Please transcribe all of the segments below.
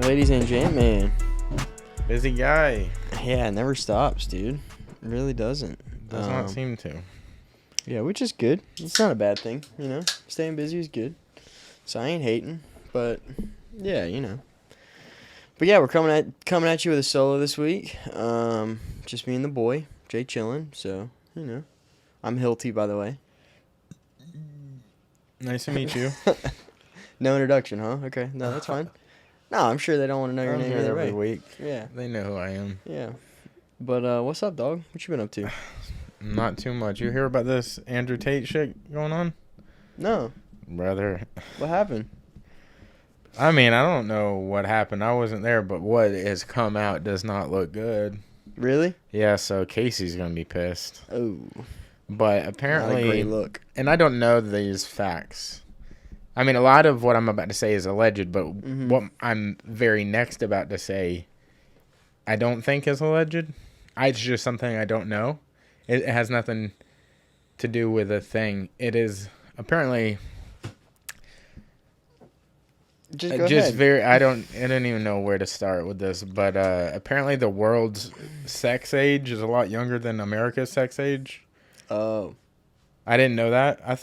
ladies and gentlemen. Busy guy. Yeah, it never stops, dude. It really doesn't. Does not seem to. Yeah, which is good. It's not a bad thing, you know. Staying busy is good. So I ain't hating, but yeah, you know. But yeah, we're coming at you with a solo this week. Just me and the boy, Jay chilling. So you know, I'm Hilty, by the way. Nice to meet you. No introduction, huh? Okay, no, that's fine. No, I'm sure they don't want to know your name either every way. week. Yeah, They know who I am. yeah. But what's up, dog? What you been up to? Not too much. You hear about this Andrew Tate shit going on? No. Brother. What happened? I mean, I don't know what happened. I wasn't there, but what has come out does not look good. Really? Yeah, so Casey's going to be pissed. Oh. But apparently, Not a great look. and I don't know these facts. I mean, a lot of what I'm about to say is alleged, but what I'm very next about to say, I don't think is alleged. It's just something I don't know. It has nothing to do with a thing. It is apparently Just go ahead. I don't even know where to start with this, but apparently the world's sex age is a lot younger than America's sex age. Oh. I didn't know that. I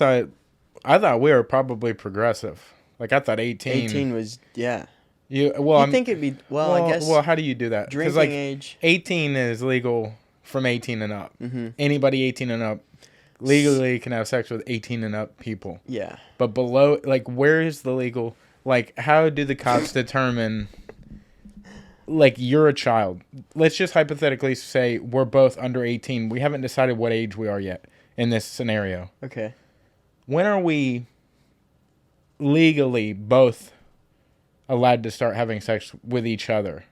thought we were probably progressive. Like I thought 18. 18 was, yeah. You think it'd be, I guess. Well, how do you do that? Drinking like, age. 18 is legal from 18 and up. Mm-hmm. Anybody 18 and up legally can have sex with 18 and up people. Yeah. But below, like, where is the legal? Like, how do the cops determine? Like, you're a child. Let's just hypothetically say we're both under 18. We haven't decided what age we are yet in this scenario. Okay. When are we legally both allowed to start having sex with each other?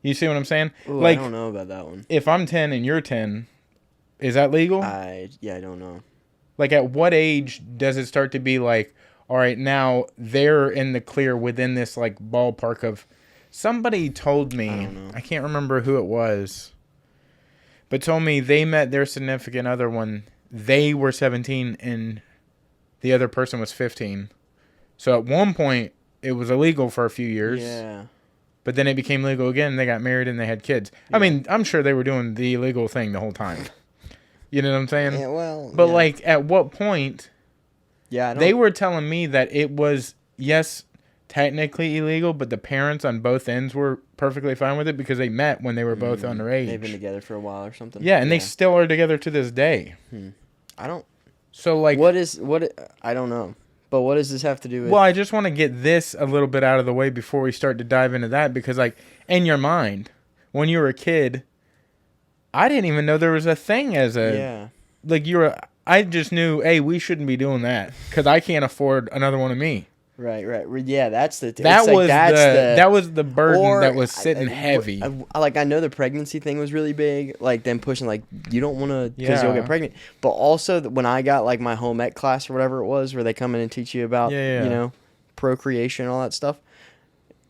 You see what I'm saying? Ooh, like, I don't know about that one. If I'm 10 and you're 10, is that legal? I don't know. Like, at what age does it start to be like, all right, now they're in the clear within this, like, ballpark of... Somebody told me, I can't remember who it was, but told me they met their significant other when they were 17 and the other person was 15. So at one point, it was illegal for a few years. Yeah. But then it became legal again. They got married and they had kids. Yeah. I mean, I'm sure they were doing the illegal thing the whole time. You know what I'm saying? Yeah, well... But, like, at what point... Yeah, They were telling me that it was, yes, technically illegal, but the parents on both ends were perfectly fine with it because they met when they were both underage. They've been together for a while or something. Yeah, and they still are together to this day. I don't... So, like... I don't know. But what does this have to do with... Well, I just want to get this a little bit out of the way before we start to dive into that because, like, in your mind, when you were a kid, I didn't even know there was a thing as a... Yeah. Like, I just knew, hey, we shouldn't be doing that because I can't afford another one of me. Right. Yeah, that's the... That was the burden that was sitting heavy. I know the pregnancy thing was really big. Like, them pushing, like, you don't want to... Because you'll get pregnant. But also, when I got, like, my home ec class or whatever it was, where they come in and teach you about, you know, procreation and all that stuff.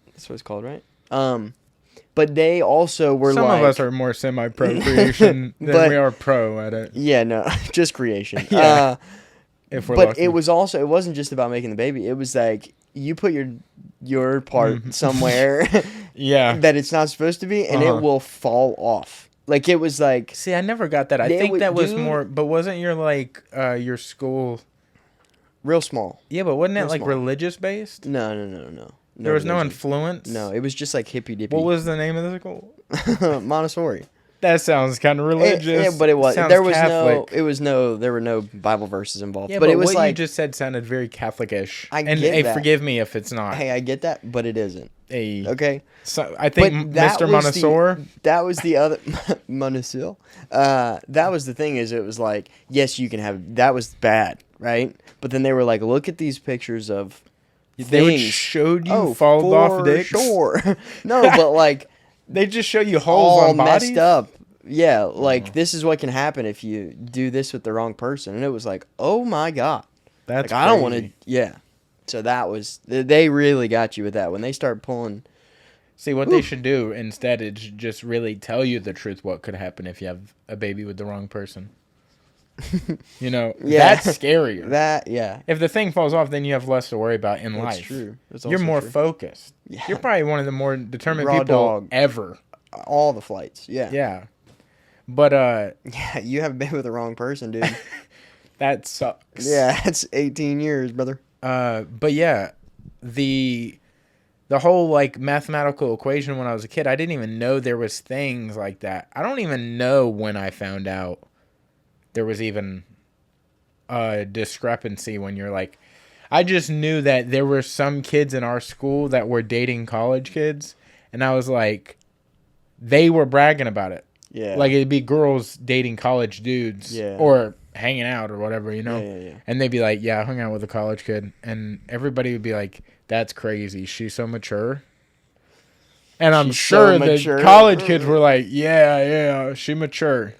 That's what it's called, right? But they also were Some of us are more semi-procreation than we are pro at it. Yeah, no, just creation. Yeah. If we're lucky. It wasn't just about making the baby. It was like you put your part somewhere that it's not supposed to be, and it will fall off. Like, it was like... See, I never got that. I think that was more... But wasn't your, like, your school... Real small. Yeah, but wasn't it, like, religious-based? No. There was no influence? No, it was just, like, hippy-dippy. What was the name of the school? Montessori. That sounds kind of religious. Yeah, but it was. Sounds there was Catholic. There were no Bible verses involved. Yeah, but it was what like... you just said sounded very Catholic-ish. I get that. Forgive me if it's not. Hey, I get that, but it isn't. Hey. Okay? So, I think Mr. Montessori... That was the other... Montessori? That was the thing is it was like, yes, you can have... That was bad, right? But then they were like, look at these pictures of They showed you followed off dicks? Sure. No, but like... They just show you holes on bodies? Messed up. Yeah, like, this is what can happen if you do this with the wrong person. And it was like, oh my God. That's like, I don't want to... Yeah. So that was... They really got you with that. When they start pulling... See, what they should do instead is just really tell you the truth what could happen if you have a baby with the wrong person. You know, Yeah. that's scarier. That, yeah. If the thing falls off, then you have less to worry about in life. That's true. That's You're also more true. focused. Yeah. You're probably one of the more determined Raw people dog. ever. All the flights. Yeah. Yeah. But, Yeah, you haven't been with the wrong person, dude. that sucks. Yeah, it's 18 years, brother. But yeah, the whole like mathematical equation when I was a kid, I didn't even know there was things like that. I don't even know when I found out there was even a discrepancy when you're like, I just knew that there were some kids in our school that were dating college kids, and I was like, they were bragging about it. Yeah. Like it'd be girls dating college dudes, Yeah. or hanging out or whatever, you know? Yeah. And they'd be like, yeah, I hung out with a college kid. And everybody would be like, that's crazy. She's so mature. And I'm She's sure so the mature. college kids were like, yeah, she mature.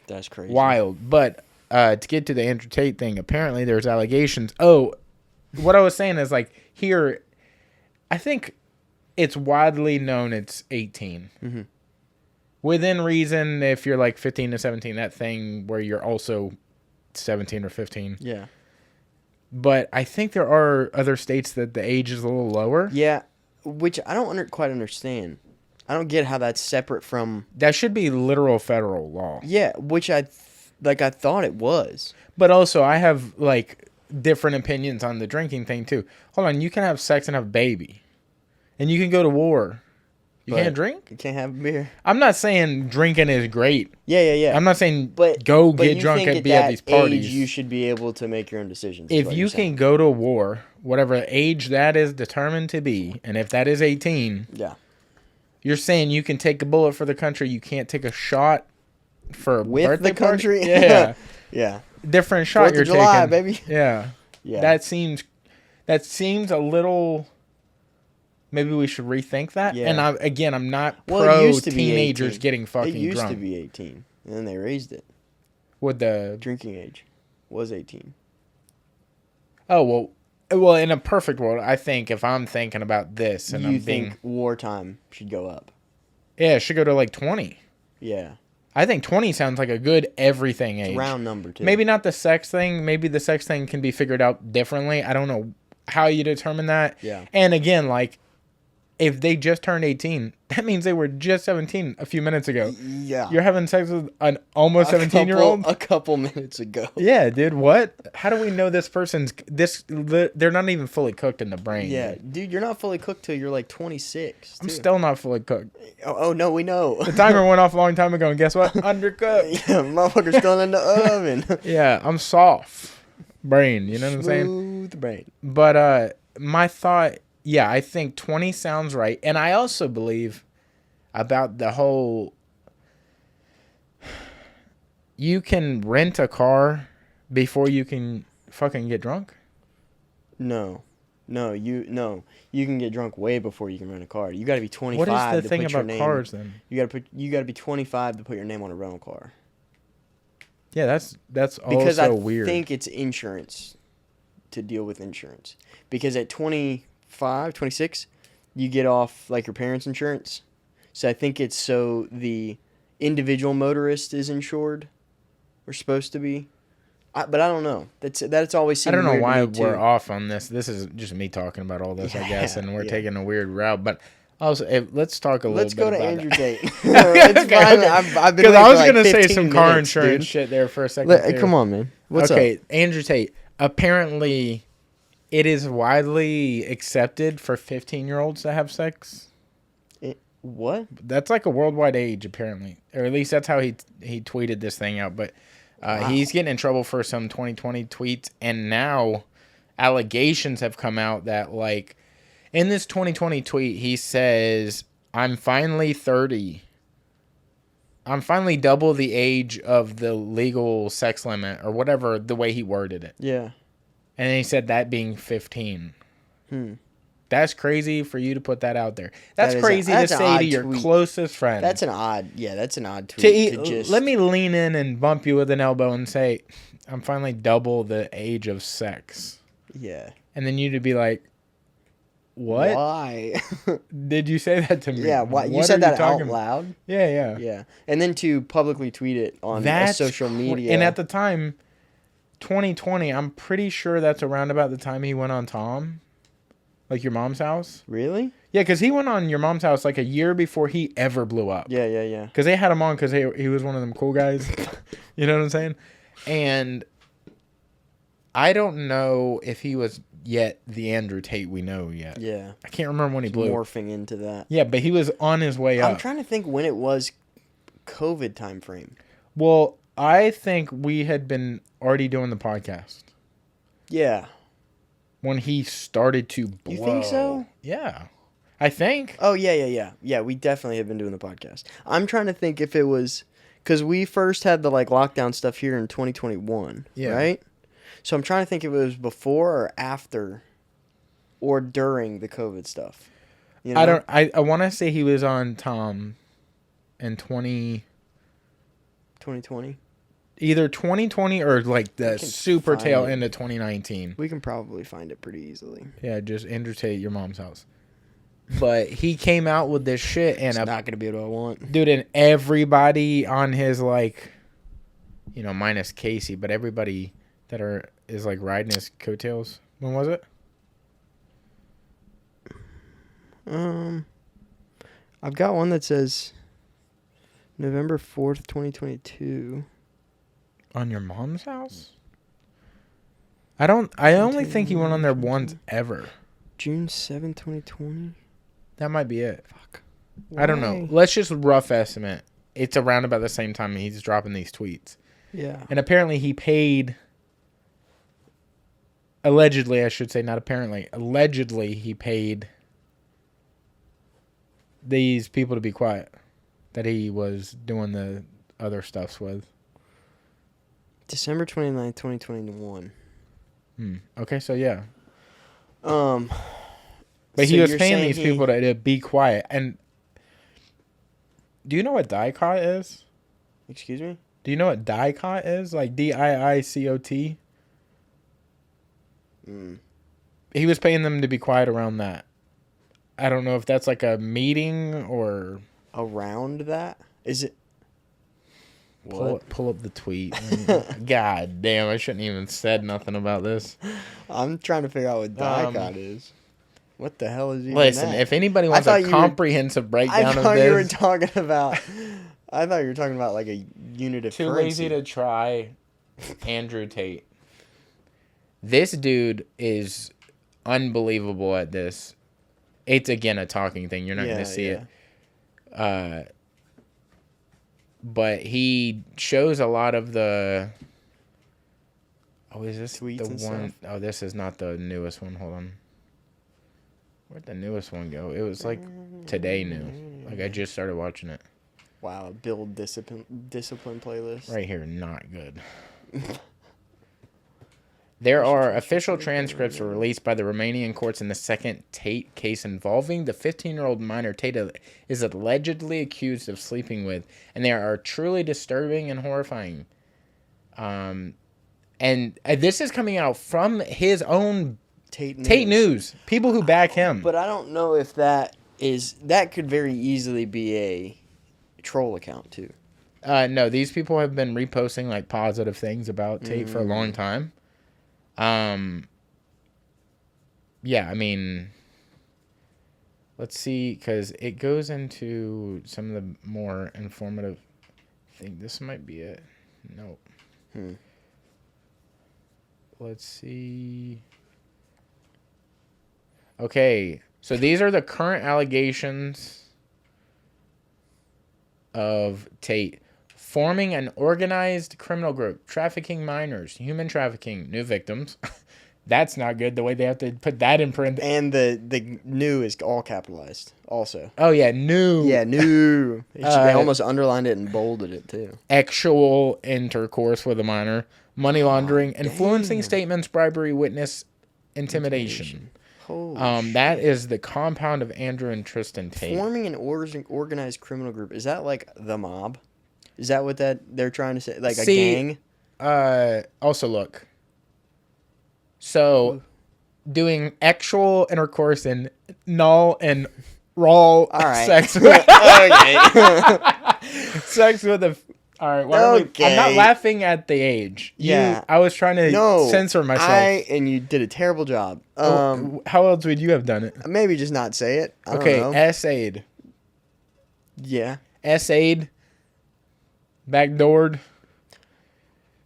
That's crazy. Wild. But to get to the Andrew Tate thing, apparently there's allegations. Oh, what I was saying is like here, I think it's widely known it's 18. Mm-hmm. Within reason, if you're like 15 to 17, that thing where you're also 17 or 15. Yeah. But I think there are other states that the age is a little lower. Yeah, which I don't quite understand. I don't get how that's separate from... That should be literal federal law. Yeah, which I thought it was. But also, I have like different opinions on the drinking thing too. Hold on, you can have sex and have a baby. And you can go to war. You can't drink? You can't have beer. I'm not saying drinking is great. Yeah. I'm not saying But get drunk and be at these parties. Age, you should be able to make your own decisions. If you can go to war, whatever age that is determined to be, and if that is 18, yeah, you're saying you can take a bullet for the country, you can't take a shot for a with birthday the country. Party? Yeah, yeah. Different shot 4th you're of July, taking, baby. Yeah, Yeah. That seems a little. Maybe we should rethink that. Yeah. And I'm not Well, pro it used to be teenagers 18. getting fucking It used drunk. to be 18, and then they raised it. With the Drinking age was 18. Oh well, in a perfect world, I think if I'm thinking about this and You I'm think wartime should go up? Yeah, it should go to like 20. Yeah. I think 20 sounds like a good everything age. It's a round number, too. Maybe not the sex thing. Maybe the sex thing can be figured out differently. I don't know how you determine that. Yeah. And again, like, if they just turned 18, that means they were just 17 a few minutes ago. Yeah. You're having sex with an almost 17-year-old? A couple minutes ago. Yeah, dude, what? How do we know this person's... They're not even fully cooked in the brain. Yeah, dude, you're not fully cooked till you're like 26. I'm still not fully cooked. Oh, no, we know. The timer went off a long time ago, and guess what? Undercooked. Yeah, motherfucker's still in the oven. Yeah, I'm soft brain, you know what I'm saying? Smooth brain. But my thought, yeah, I think 20 sounds right. And I also believe about the whole, you can rent a car before you can fucking get drunk? No, you can get drunk way before you can rent a car. You got to be 25. What is the thing to put your about name, cars then? You got to be 25 to put your name on a rental car. Yeah, that's Because also I weird. think it's insurance to deal with insurance. Because at 25, 26, you get off like your parents' insurance. So I think it's so the individual motorist is insured. We're supposed to be. But I don't know. That's always seemed I don't know weird why to me, we're too. off on this. This is just me talking about all this, I guess, and we're Yeah. taking a weird route. But also, let's talk a little Let's bit go to about Andrew that. Tate. It's fine. Okay. I've been Because I waiting was for like gonna say 15 some car minutes, insurance dude. shit there for a second. Come on, man. What's okay, up? Andrew Tate. Apparently, it is widely accepted for 15-year-olds to have sex. What? That's like a worldwide age, apparently, or at least that's how he tweeted this thing out. But he's getting in trouble for some 2020 tweets, and now allegations have come out that, like, in this 2020 tweet, he says, "I'm finally 30. I'm finally double the age of the legal sex limit," or whatever the way he worded it. Yeah. And then he said that being 15. That's crazy for you to put that out there. That's crazy to say to your closest friend. That's an odd tweet. Let me lean in and bump you with an elbow and say, "I'm finally double the age of sex." Yeah. And then you to be like, What? Why? Did you say that to me? Yeah, why? You What said are that out talking about? loud? Yeah. Yeah. And then to publicly tweet it on a social media. And at the time, 2020, I'm pretty sure that's around about the time he went on Tom. Like your mom's house. Really? Yeah, because he went on your mom's house like a year before he ever blew up. Yeah. Because they had him on because he was one of them cool guys. You know what I'm saying? And I don't know if he was yet the Andrew Tate we know yet. Yeah. I can't remember when he blew. Morphing into that. Yeah, but he was on his way up. I'm trying to think when it was COVID time frame. Well, I think we had been already doing the podcast Yeah. when he started to blow. You think so? Yeah. I think. Oh, yeah. Yeah, we definitely have been doing the podcast. I'm trying to think if it was... Because we first had the like lockdown stuff here in 2021, right? So I'm trying to think if it was before or after or during the COVID stuff. You know? I want to say he was on Tom in 2020? Either 2020 or like the super tail it. end of 2019. We can probably find it pretty easily. Yeah, just Andrew Tate, your mom's house. But he came out with this shit and it's not going to be what I want. Dude, and everybody on his like, you know, minus Casey, but everybody that is like riding his coattails. When was it? I've got one that says November 4th, 2022. On your mom's house? I only think he went on there once ever. June 7th, 2020. That might be it. Fuck. I don't know. Let's just rough estimate. It's around about the same time he's dropping these tweets. Yeah. And apparently he paid, allegedly, I should say, not apparently, allegedly he paid these people to be quiet that he was doing the other stuffs with. December 29th, 2021. Okay, so yeah. So But he was paying saying these people to be quiet. And do you know what DICOT is? Excuse me? Do you know what DICOT is? Like DIICOT? He was paying them to be quiet around that. I don't know if that's like a meeting or... Around that? Is it... Pull up the tweet. God damn, I shouldn't even said nothing about this. I'm trying to figure out what DICOT is. What the hell is even Listen, that? if anybody wants a comprehensive breakdown of this... I thought you were talking about like a unit of Too currency. lazy to try Andrew Tate. This dude is unbelievable at this. It's, again, a talking thing. You're not going to see it. But he shows a lot of the... Oh, is this tweets the and one? stuff? Oh, this is not the newest one. Hold on. Where'd the newest one go? It was like today new. Like I just started watching it. Wow, build discipline playlist. Right here, not good. There are official transcripts were released by the Romanian courts in the second Tate case involving the 15-year-old minor Tate is allegedly accused of sleeping with, and they are truly disturbing and horrifying. And this is coming out from his own Tate News. People who back him. But I don't know if that could very easily be a troll account too. No, these people have been reposting like positive things about Tate for a long time. Yeah, I mean, let's see, because it goes into some of the more informative thing. This might be it. Nope. Let's see. Okay, so these are the current allegations of Tate. Forming an organized criminal group, trafficking minors, human trafficking, new victims. That's not good, the way they have to put that in print. And the new is all capitalized also. Oh, yeah, new. Yeah, new. They almost underlined it and bolded it, too. Actual intercourse with a minor, money laundering, influencing statements, bribery, witness, intimidation. Holy that is the compound of Andrew and Tristan Tate. Forming an organized criminal group. Is that like the mob? Is that what they're trying to say? Like a gang? Also, look. So, doing actual intercourse and null and raw sex with sex with a. All right, I'm not laughing at the age. I was trying to censor myself. And you did a terrible job. How else would you have done it? Maybe just not say it. I don't know. S-aid. Yeah. S-aid. Backdoored.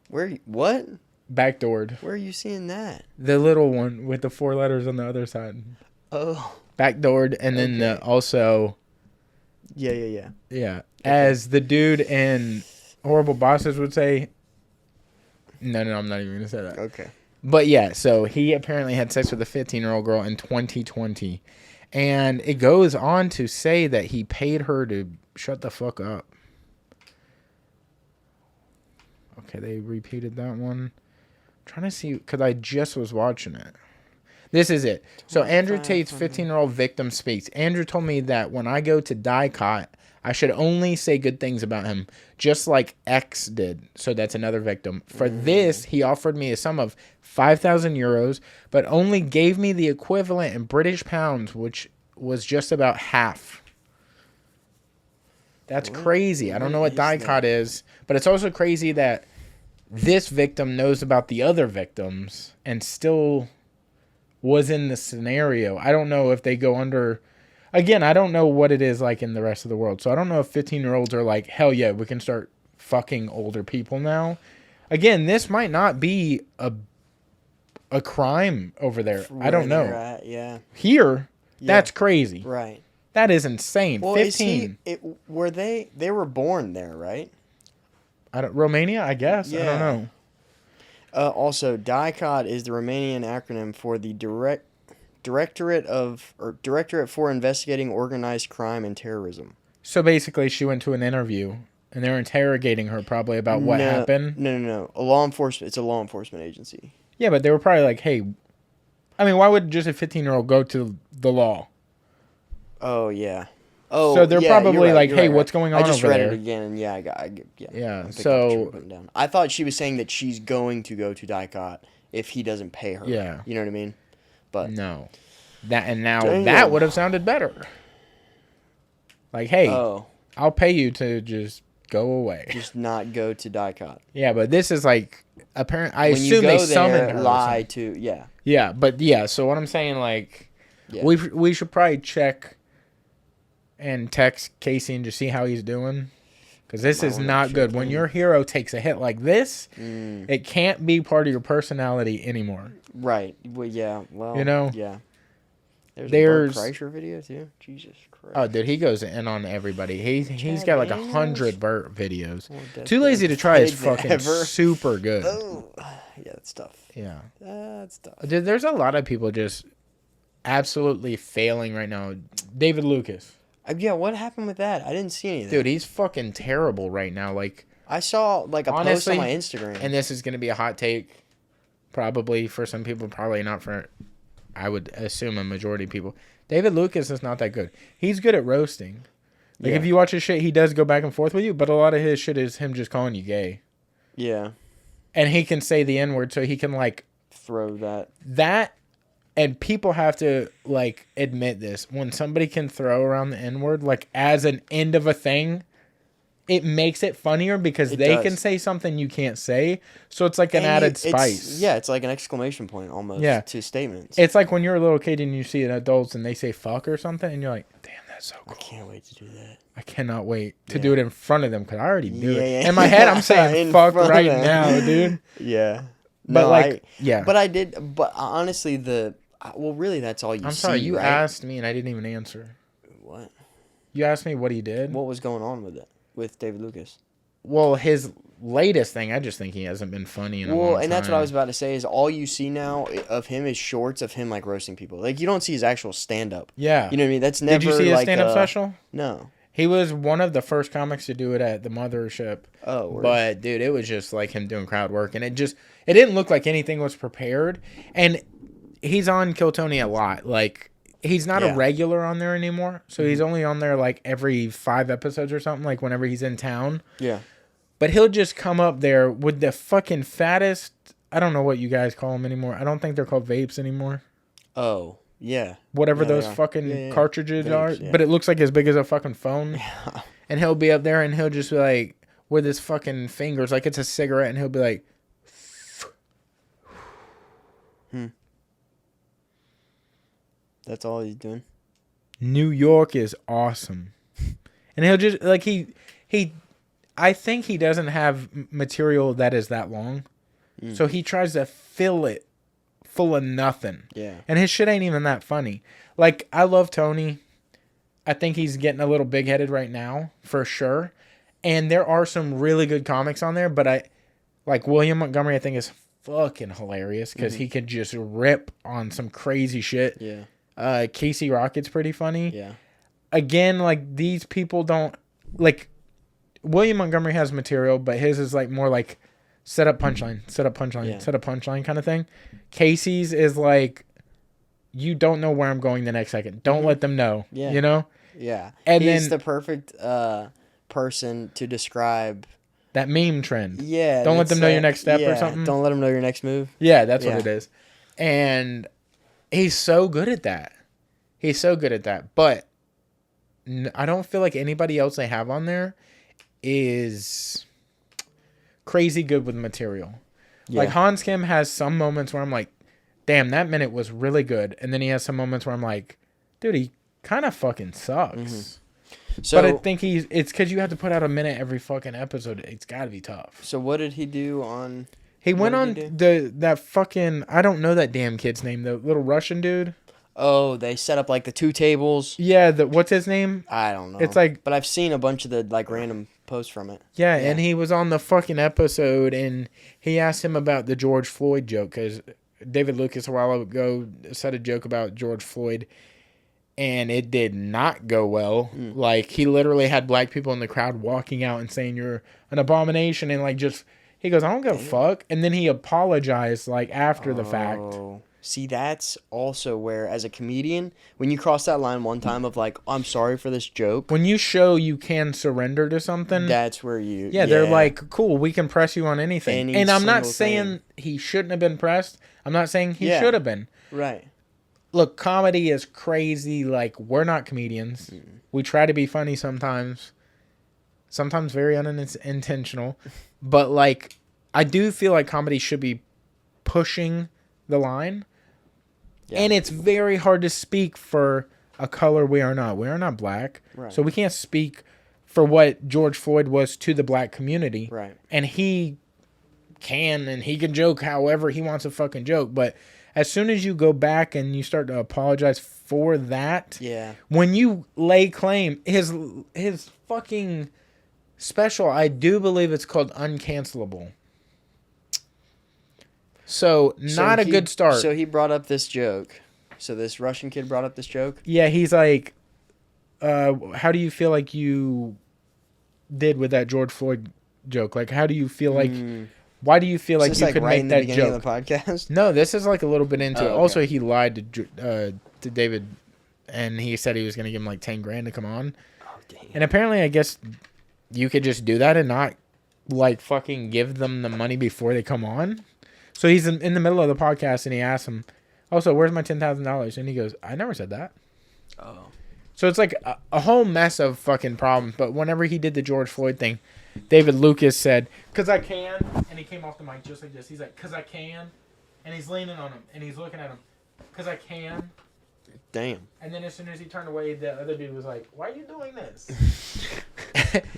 What? Backdoored. Where are you seeing that? The little one with the 4 letters on the other side. Oh. Backdoored, and then also. Yeah. Yeah. As the dude in Horrible Bosses would say. No, I'm not even going to say that. Okay. But yeah, so he apparently had sex with a 15-year-old girl in 2020. And it goes on to say that he paid her to shut the fuck up. Okay, they repeated that one. I'm trying to see, because I just was watching it. This is it. So Andrew Tate's 15-year-old victim speaks. Andrew told me that when I go to Dicot, I should only say good things about him, just like X did. So that's another victim. For this, he offered me a sum of 5,000 euros, but only gave me the equivalent in British pounds, which was just about half. That's crazy. I don't know what Dicot is, but it's also crazy that this victim knows about the other victims and still was in the scenario. I don't know if they go under... Again, I don't know what it is like in the rest of the world. So I don't know if 15-year-olds are like, hell yeah, we can start fucking older people now. Again, this might not be a crime over there. I don't know. Yeah. Here, that's crazy. Right. That is insane. Well, 15. They were born there, right? Romania, I guess. Yeah. I don't know. Also, DICOT is the Romanian acronym for the Directorate for Investigating Organized Crime and Terrorism. So basically, she went to an interview, and they're interrogating her probably about what happened. No. It's a law enforcement agency. Yeah, but they were probably like, hey, I mean, why would just a 15-year-old go to the law? Oh, yeah. Oh, so they're probably like, hey, what's going on over there? I just read it again, and yeah. So I thought she was saying that she's going to go to DICOT if he doesn't pay her. Yeah. You know what I mean? But no. That would have sounded better. Like, hey, I'll pay you to just go away. Just not go to DICOT. Yeah, but this is like apparent. I assume they summoned her. Lie to Yeah, but yeah. So what I'm saying, like, we should probably check and text Casey and just see how he's doing, because this is not good. When your hero takes a hit like this, it can't be part of your personality anymore. Right. Well, yeah. Well, yeah. There's a Bert Kreischer video too. Jesus Christ. Oh, dude, he goes in on everybody. He's got like 100 Bert videos. Too lazy to try is fucking super good. Oh, yeah, that's tough. Yeah, that's tough. Dude, there's a lot of people just absolutely failing right now. David Lucas. Yeah, what happened with that? I didn't see anything. Dude, he's fucking terrible right now. Like, I saw like a post on my Instagram, and this is gonna be a hot take, probably for some people, probably not for. I would assume a majority of people. David Lucas is not that good. He's good at roasting. Like, if you watch his shit, he does go back and forth with you, but a lot of his shit is him just calling you gay. Yeah. And he can say the N-word, so he can, like... throw that. That, and people have to, like, admit this. When somebody can throw around the N-word, like, as an end of a thing... It makes it funnier because they can say something you can't say. So it's like an added spice. It's like an exclamation point almost to statements. It's like when you're a little kid and you see an adult and they say fuck or something and you're like, damn, that's so cool. I can't wait to do that. I cannot wait to do it in front of them because I already do it. In my head, I'm saying fuck right now, dude. Yeah. But But I did. But honestly, really, that's all you see. I'm sorry, you asked me and I didn't even answer. What? You asked me what he did? What was going on with it? With David Lucas. Well, his latest thing, I just think he hasn't been funny in a long time. And that's what I was about to say, is all you see now of him is shorts of him, like, roasting people. Like, you don't see his actual stand-up. Yeah. You know what I mean? That's never, Did you see his stand-up special? No. He was one of the first comics to do it at the Mothership. Oh, word. But, dude, it was just, like, him doing crowd work. And it didn't look like anything was prepared. And he's on Kill Tony a lot. Like... He's not a regular on there anymore. So he's only on there like every 5 episodes or something, like whenever he's in town. Yeah. But he'll just come up there with the fucking fattest... I don't know what you guys call them anymore. I don't think they're called vapes anymore. Oh, yeah. Whatever Yeah, they those are. fucking Yeah, yeah. cartridges are. Vapes, yeah. But it looks like as big as a fucking phone. Yeah. And he'll be up there and he'll just be like, with his fucking fingers, like it's a cigarette, and he'll be like, That's all he's doing. New York is awesome. And he'll just, like, I think he doesn't have material that is that long. So he tries to fill it full of nothing. Yeah. And his shit ain't even that funny. Like, I love Tony. I think he's getting a little big-headed right now, for sure. And there are some really good comics on there, but like William Montgomery, I think is fucking hilarious because he can just rip on some crazy shit. Yeah. Casey Rocket's pretty funny. Yeah. Again, like, these people don't, like, William Montgomery has material, but his is like more like set up punchline, set up punchline, Yeah. set up punchline kind of thing. Casey's is like, you don't know where I'm going the next second. Don't let them know. Yeah. You know? Yeah. And he's then the perfect person to describe. that meme trend. Yeah. Don't let them know your next step yeah, or something. Don't let them know your next move. Yeah, that's Yeah. what it is. And he's so good at that. He's so good at that. But I don't feel like anybody else they have on there is crazy good with material. Yeah. Like Hans Kim has some moments where I'm like, damn, that minute was really good. And then he has some moments where I'm like, dude, he kind of fucking sucks. So, But I think it's because you have to put out a minute every fucking episode. It's got to be tough. so what did he do on? He went What on did that fucking, I don't know that damn kid's name, the little Russian dude. Oh, they set up like the 2 tables. Yeah, what's his name? I don't know. It's like, but I've seen a bunch of the like random posts from it. yeah, and he was on the fucking episode, and he asked him about the George Floyd joke, because David Lucas a while ago said a joke about George Floyd, and it did not go well. Like, he literally had black people in the crowd walking out and saying, you're an abomination, and like just, he goes, I don't give a fuck, and then he apologized like after the fact. See, that's also where, as a comedian, when you cross that line one time of like, I'm sorry for this joke. When you show you can surrender to something, That's where you. yeah, they're like, cool, we can press you on anything. Any And I'm not single saying thing. he shouldn't have been pressed. I'm not saying he Yeah. should have been. Right. Look, comedy is crazy. Like, we're not comedians. We try to be funny sometimes very unintentional. But, like, I do feel like comedy should be pushing the line. Yeah. And it's very hard to speak for a color we are not. We are not black. Right. So we can't speak for what George Floyd was to the black community. Right. And he can joke however he wants to fucking joke. But as soon as you go back and you start to apologize for that, Yeah. when you lay claim, his fucking special, I do believe it's called Uncancelable. So, not a good start. So he brought up this joke. So this Russian kid brought up this joke. Yeah, he's like, how do you feel like you did with that George Floyd joke? Like, how do you feel like, why do you feel like Is this you like could right make in the that beginning joke? of the podcast? No, this is like a little bit into it. okay. Also, he lied to David, and he said he was going to give him like 10 grand to come on. Oh, damn. And apparently, I guess you could just do that and not like fucking give them the money before they come on. So he's in the middle of the podcast, and he asks him, also, where's my $10,000? And he goes, I never said that. Oh. So it's like a whole mess of fucking problems. But whenever he did the George Floyd thing, David Lucas said, because I can. And he came off the mic just like this. He's like, because I can. And he's leaning on him. And he's looking at him. Because I can. Damn. And then as soon as he turned away, the other dude was like, why are you doing this?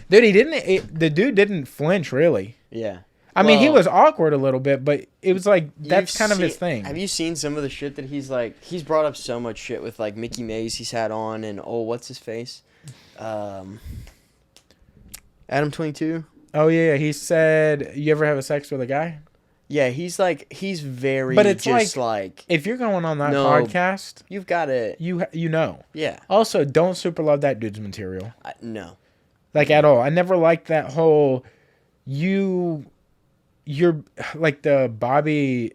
Dude, the dude didn't flinch, really. Yeah. I mean, he Well, was awkward a little bit, but it was like, that's you've kind of his seen- thing. Have you seen some of the shit that he's like? He's brought up so much shit with like Mickey Mays he's had on, and what's his face? Adam 22. Oh, yeah. He said, you ever have a sex with a guy? Yeah, he's very. But it's just like If you're going on that No. podcast, you've got to. you know. Yeah. Also, don't super love that dude's material. No. Like, at all. I never liked that whole, you're like the Bobbi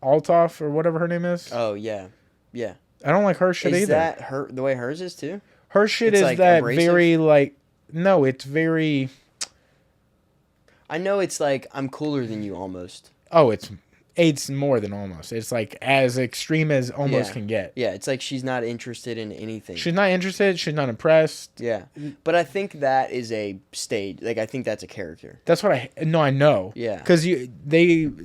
Althoff or whatever her name is. Oh yeah. Yeah. I don't like her shit Is either. that her? The way hers is too. Her shit It's, is like, that abrasive? very like, no, it's very, I know it's like I'm cooler than you almost. oh, it's It's more than almost. It's like as extreme as almost can get. Yeah, it's like she's not interested in anything. She's not interested. She's not impressed. Yeah, but I think that is a stage. Like, I think that's a character. That's what I know. Yeah, because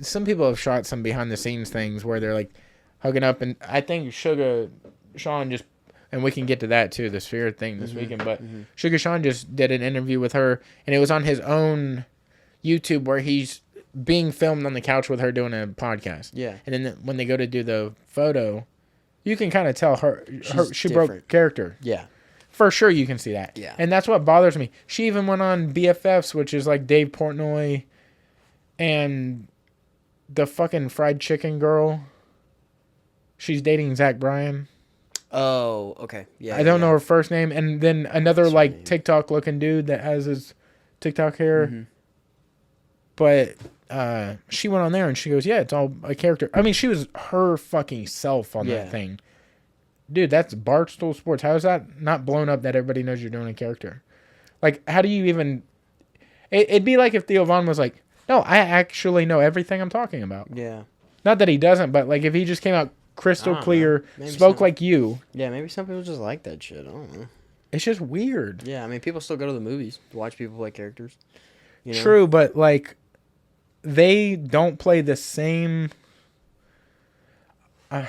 some people have shot some behind the scenes things where they're like hugging up, and I think Sugar Sean just, and we can get to that too, the Sphere thing this weekend. But Sugar Sean just did an interview with her, and it was on his own YouTube where he's being filmed on the couch with her doing a podcast. Yeah. And then when they go to do the photo, you can kind of tell she different. broke character. Yeah. For sure you can see that. Yeah. And that's what bothers me. She even went on BFFs, which is like Dave Portnoy and the fucking fried chicken girl. She's dating Zach Bryan. Oh, okay. Yeah. I don't know her first name. And then another like TikTok looking dude that has his TikTok hair. But she went on there and she goes, yeah, it's all a character. I mean, she was her fucking self on that thing. Dude, that's Barstool Sports. How is that not blown up that everybody knows you're doing a character? Like, how do you even... It'd be like if Theo Von was like, no, I actually know everything I'm talking about. Yeah. Not that he doesn't, but like if he just came out crystal clear, spoke like you. Yeah, maybe some people just like that shit. I don't know. It's just weird. Yeah, I mean, people still go to the movies to watch people play characters. You know? True, but like... They don't play the same. How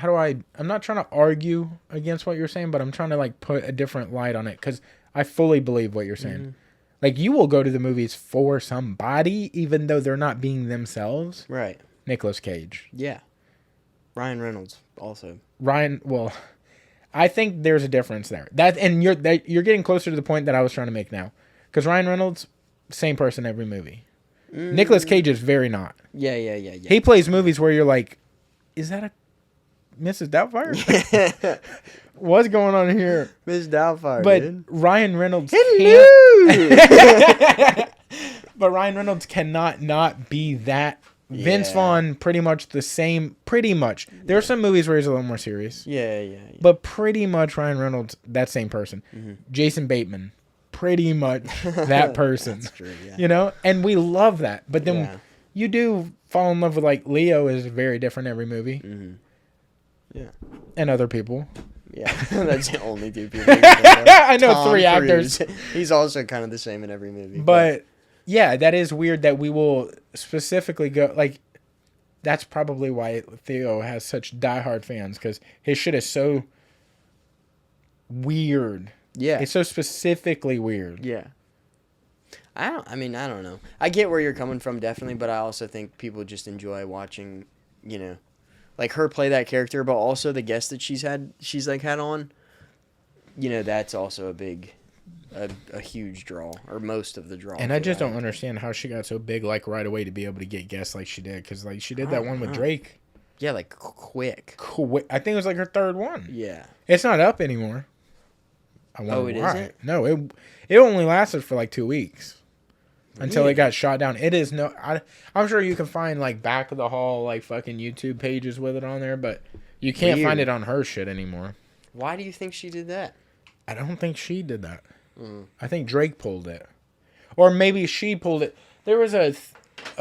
do I'm not trying to argue against what you're saying, but I'm trying to like put a different light on it because I fully believe what you're saying. Like, you will go to the movies for somebody, even though they're not being themselves. Right. Nicolas Cage. Yeah. Ryan Reynolds also. Well, I think there's a difference there. You're getting closer to the point that I was trying to make now, because Ryan Reynolds, same person every movie. Nicolas Cage is very not. Yeah. He plays movies where you're like, is that a Mrs. Doubtfire? What's going on here? Mrs. Doubtfire, but dude. Ryan Reynolds But Ryan Reynolds cannot not be that. Vince Vaughn, pretty much the same. Pretty much. There are some movies where he's a little more serious. Yeah. But pretty much Ryan Reynolds, that same person. Jason Bateman. Pretty much that person. That's true, yeah. You know? And we love that. But then you do fall in love with, like, Leo is very different every movie. Yeah. And other people. Yeah. That's the only two people. I know three actors. He's also kind of the same in every movie. But yeah, that is weird that we will specifically go, like, that's probably why Theo has such diehard fans, because his shit is so weird. Yeah. It's so specifically weird. Yeah. I don't know. I get where you're coming from, definitely, but I also think people just enjoy watching, you know, like her play that character, but also the guests that she's had on, you know, that's also a huge draw, or most of the draw. And I just don't understand how she got so big, like, right away to be able to get guests like she did, because, like, she did that one with Drake. Yeah, like, quick. I think it was, like, her third one. Yeah. It's not up anymore. I wonder it why. isn't? No, it only lasted for, like, 2 weeks. Until it got shot down. It is I'm sure you can find, like, back of the hall, like, fucking YouTube pages with it on there, but you can't find it on her shit anymore. Why do you think she did that? I don't think she did that. I think Drake pulled it. Or maybe she pulled it. There was a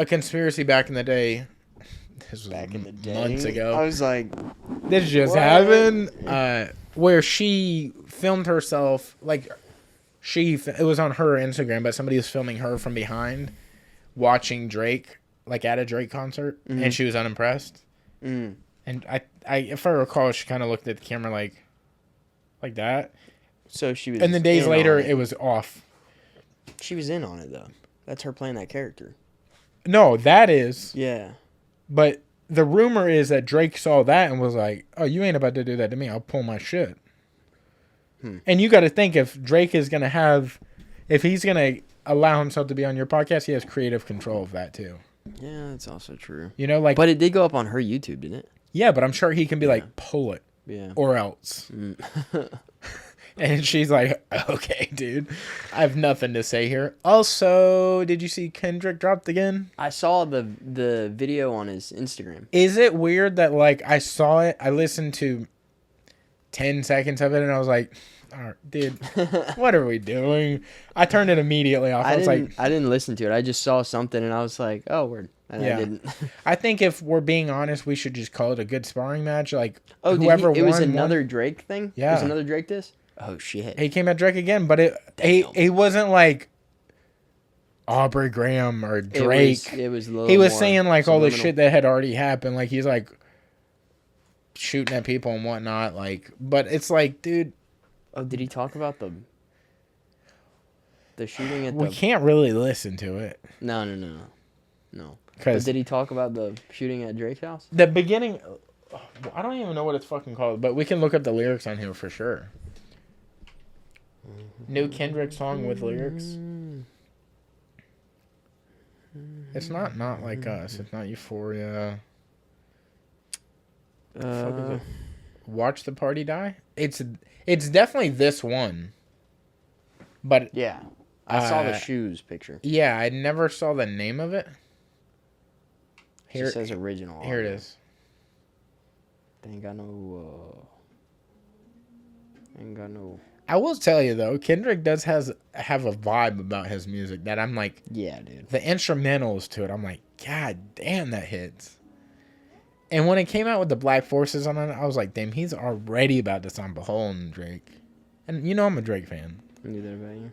conspiracy back in the day. This was months ago. I was like, this just happened. Where she filmed herself, like, it was on her Instagram, but somebody was filming her from behind watching Drake, like, at a Drake concert, and she was unimpressed. And I if I recall, she kind of looked at the camera like that. So she was. And then days later, it was off. She was in on it, though. That's her playing that character. No, that is. Yeah. But the rumor is that Drake saw that and was like, oh, you ain't about to do that to me. I'll pull my shit. And you got to think, if Drake is going to if he's going to allow himself to be on your podcast, he has creative control of that too. Yeah, that's also true. You know, like. But it did go up on her YouTube, didn't it? Yeah, but I'm sure he can be like, pull it. Yeah. Or else. And she's like, okay, dude, I have nothing to say here. Also, did you see Kendrick Dropped again? I saw the video on his Instagram. Is it weird that, like, I saw it, I listened to 10 seconds of it, and I was like, all right, dude, what are we doing? I turned it immediately off. I didn't listen to it. I just saw something, and I was like, oh, word. and Yeah. I didn't. I think if we're being honest, we should just call it a good sparring match. Like, Oh, whoever it was won, another Drake thing? Yeah. It was another Drake diss? Oh, shit. He came at Drake again, but he wasn't like Aubrey Graham or Drake. It was a little he was more saying like all the subliminal. shit that had already happened. Like he's like shooting at people and whatnot. Like, but it's like, dude. Oh, did he talk about the shooting at We the... can't really listen to it. No. But Because did he talk about the shooting at Drake's house? the beginning, I don't even know what it's fucking called, but we can look up the lyrics on here for sure. New Kendrick song with lyrics. It's not Like Us. It's not Euphoria. Fuck is it? Watch the Party Die? It's definitely this one. But Yeah. I saw the shoes picture. yeah, I never saw the name of it. Here it says original. Here it is. They ain't got no... ain't got no... I will tell you though, Kendrick does have a vibe about his music that I'm like, Yeah, dude. the instrumentals to it, I'm like, God damn, that hits. And when it came out with the Black Forces on it, I was like, damn, he's already about to sound beholden Drake. And you know I'm a Drake fan. I knew that about you.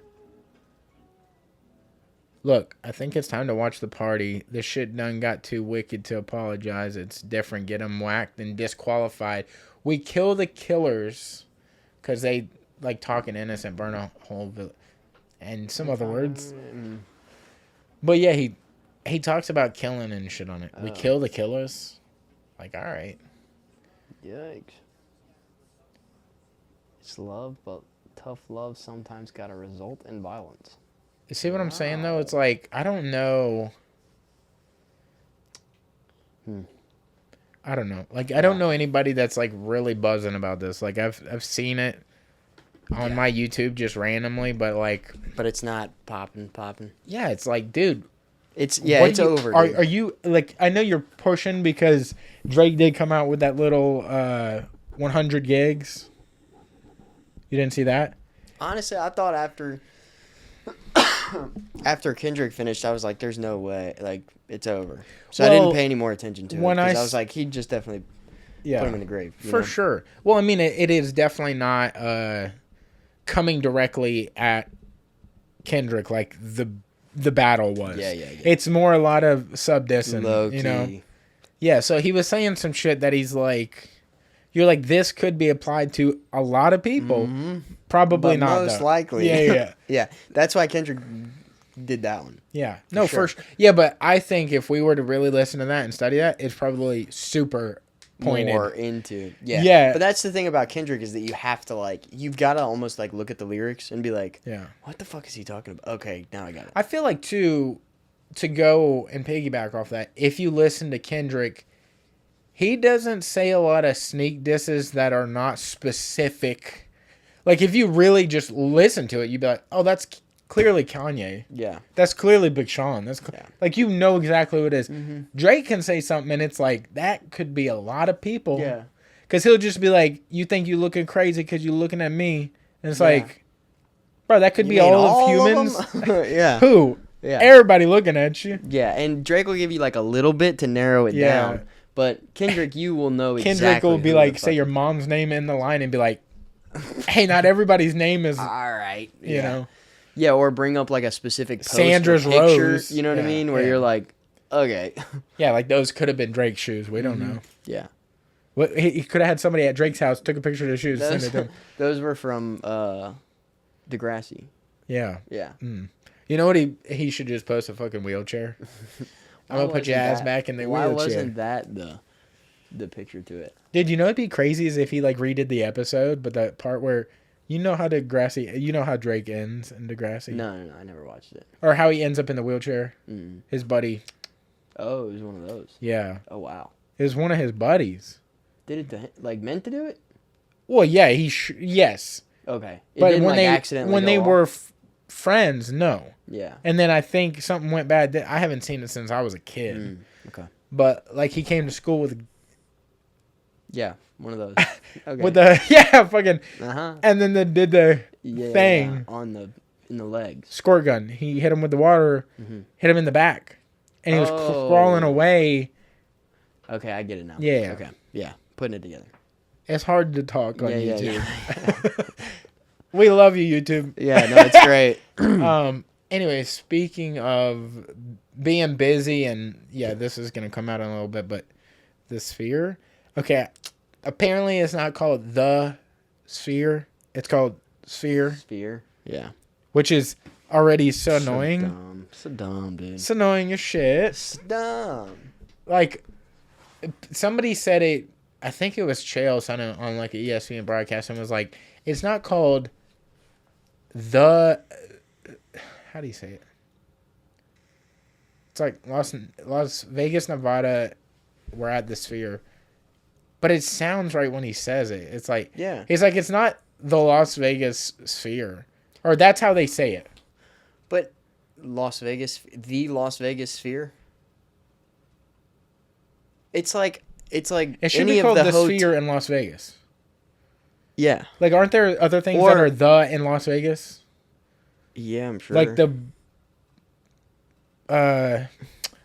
Look, I think it's time to watch the party. This shit done got too wicked to apologize. It's different. Get them whacked and disqualified. We kill the killers because they like talking innocent, burn a whole village, and some other words. But yeah, he talks about killing and shit on it. We kill the killers. Like, all right. Yikes. It's love, but tough love sometimes gotta result in violence. You see what I'm saying, though? It's like, I don't know. I don't know. Like, I don't know anybody that's, like, really buzzing about this. Like, I've seen it on my YouTube just randomly, but, like... But it's not popping. Yeah, it's like, dude... It's over, dude. Are you... Like, I know you're pushing because Drake did come out with that little 100 gigs. You didn't see that? Honestly, I thought after Kendrick finished, I was like, "There's no way, like it's over." So I didn't pay any more attention to it because I was like, "He just definitely put him in the grave." For sure. Well, I mean, it is definitely not coming directly at Kendrick like the battle was. Yeah. It's more a lot of sub-dissing, Low key. you know. Yeah. So he was saying some shit that he's like. You're like, this could be applied to a lot of people. Mm-hmm. Probably but not, most though. likely. Yeah. Yeah. That's why Kendrick did that one. Yeah. No, sure. Yeah, but I think if we were to really listen to that and study that, it's probably super pointed. More into. Yeah. Yeah. But that's the thing about Kendrick is that you have to, like, you've got to almost, like, look at the lyrics and be like, yeah, what the fuck is he talking about? Okay, now I got it. I feel like, too, to go and piggyback off that, if you listen to Kendrick, he doesn't say a lot of sneak disses that are not specific. Like, if you really just listen to it, you'd be like, oh, that's clearly Kanye. Yeah. That's clearly Big Sean. That's like, you know exactly what it is. Mm-hmm. Drake can say something, and it's like, that could be a lot of people. Yeah. Because he'll just be like, you think you looking crazy because you looking at me. And it's like, bro, that could be all of humans. Yeah. Who? Yeah. Everybody looking at you. Yeah, and Drake will give you, like, a little bit to narrow it down. But Kendrick, you will know exactly. Kendrick will be like, say your mom's name in the line and be like, hey, not everybody's name is. All right. You know? Yeah, or bring up like a specific post Sandra's or picture, Rose. You know what I mean? Where you're like, okay. Yeah, like those could have been Drake's shoes. We don't know. Yeah. What he could have had somebody at Drake's house, took a picture of the shoes, sent it to him. Those were from Degrassi. Yeah. Yeah. You know what he should just post a fucking wheelchair. I'm gonna put your ass back in the wheelchair. Why wasn't that the picture to it? Dude, you know what'd be crazy is if he like redid the episode, but that part where you know how Drake ends in Degrassi? No, I never watched it. Or how he ends up in the wheelchair. His buddy. Oh, it was one of those. Yeah. Oh wow. It was one of his buddies. Did it like meant to do it? Well, yeah, yes. Okay. It but didn't, when like, accidentally they go were off? friends, no. Yeah. And then I think something went bad. I haven't seen it since I was a kid. Okay. But like he came to school with. Yeah, one of those. Okay. With the fucking. And then they did the thing in the legs. Squirt gun. He hit him with the water. Hit him in the back. and he was crawling away. Okay, I get it now. Yeah. Okay. Yeah, putting it together. It's hard to talk on YouTube. Yeah. We love you, YouTube. Yeah, no, it's great. Anyway, speaking of being busy, and yeah, this is going to come out in a little bit, but the sphere. Okay, apparently it's not called the sphere. It's called sphere. Sphere. Yeah. Which is already so annoying. Dumb. So dumb, dude. It's annoying as shit. So dumb. Like, somebody said it, I think it was Chael on like an ESPN broadcast, and was like, it's not called the... How do you say it? It's like Las Vegas, Nevada, we're at the sphere. But it sounds right when he says it. It's like, yeah. He's like, it's not the Las Vegas sphere. Or that's how they say it. But the Las Vegas sphere? It's like It should any be of called the the sphere in Las Vegas. Yeah. Like, aren't there other things that are the in Las Vegas? Yeah, I'm sure. Like the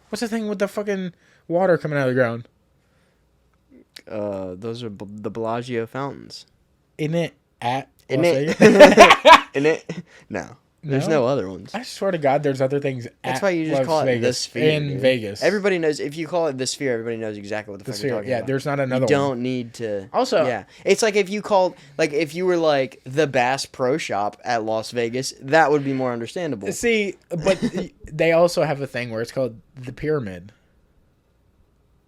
what's the thing with the fucking water coming out of the ground? Those are the Bellagio fountains. Isn't it at Las Vegas? Isn't it? No. There's no other ones. I swear to God, there's other things. That's why you just call it the sphere in Vegas. Everybody knows. If you call it the sphere, everybody knows exactly what the fuck you're talking about. Yeah, there's not another one. You don't need to. Also, yeah, it's like if you called, like if you were like the Bass Pro Shop at Las Vegas, that would be more understandable. See, but they also have a thing where it's called the Pyramid.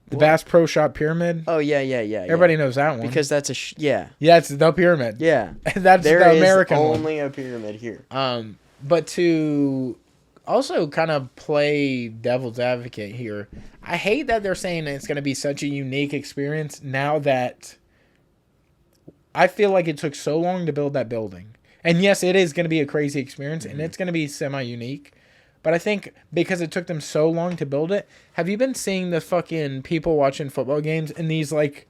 The Bass Pro Shop Pyramid. Oh yeah. Everybody knows that one because that's Yeah, it's the Pyramid. Yeah, that's there the is American only one. a pyramid here. But to also kind of play devil's advocate here, I hate that they're saying it's going to be such a unique experience now that I feel like it took so long to build that building. And yes, it is going to be a crazy experience, and it's going to be semi-unique. But I think because it took them so long to build it, have you been seeing the fucking people watching football games in these, like,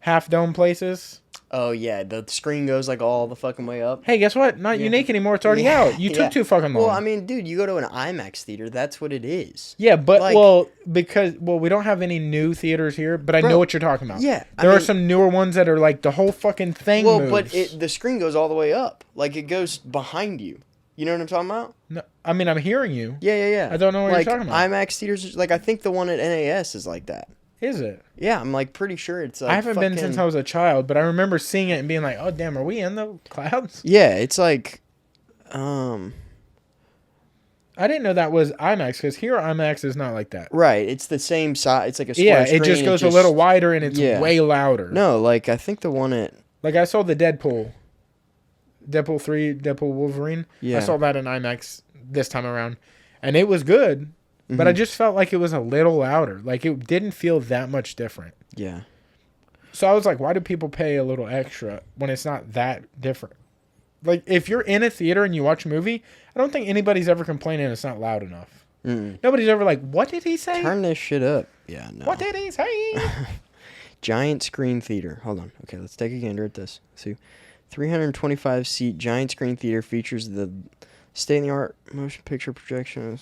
half-dome places? Oh, yeah. The screen goes, like, all the fucking way up. Hey, guess what? Not unique anymore. It's already out. You took too fucking long. Well, I mean, dude, you go to an IMAX theater. That's what it is. Yeah, but, like, because we don't have any new theaters here, but I know what you're talking about. Yeah. There are some newer ones that are, like, the whole fucking thing moves. But the screen goes all the way up. Like, it goes behind you. You know what I'm talking about? No, I mean, I'm hearing you. Yeah. I don't know what you're talking about. IMAX theaters, like, I think the one at NAS is like that. Is it? Yeah, I'm like pretty sure it's like I haven't been since I was a child, but I remember seeing it and being like, "Oh damn, are we in the clouds?" Yeah, it's like I didn't know that was IMAX because here IMAX is not like that. Right, it's the same size. It's like a square screen. It just goes a little wider and it's way louder. No, like I think the one at I saw the Deadpool 3, Deadpool Wolverine. Yeah. I saw that in IMAX this time around, and it was good. But I just felt like it was a little louder. Like, it didn't feel that much different. Yeah. So I was like, why do people pay a little extra when it's not that different? Like, if you're in a theater and you watch a movie, I don't think anybody's ever complaining it's not loud enough. Nobody's ever like, what did he say? Turn this shit up. Yeah, no. What did he say? Giant screen theater. Hold on. Okay, let's take a gander at this. See, 325-seat giant screen theater features the state-of-the-art motion picture projection.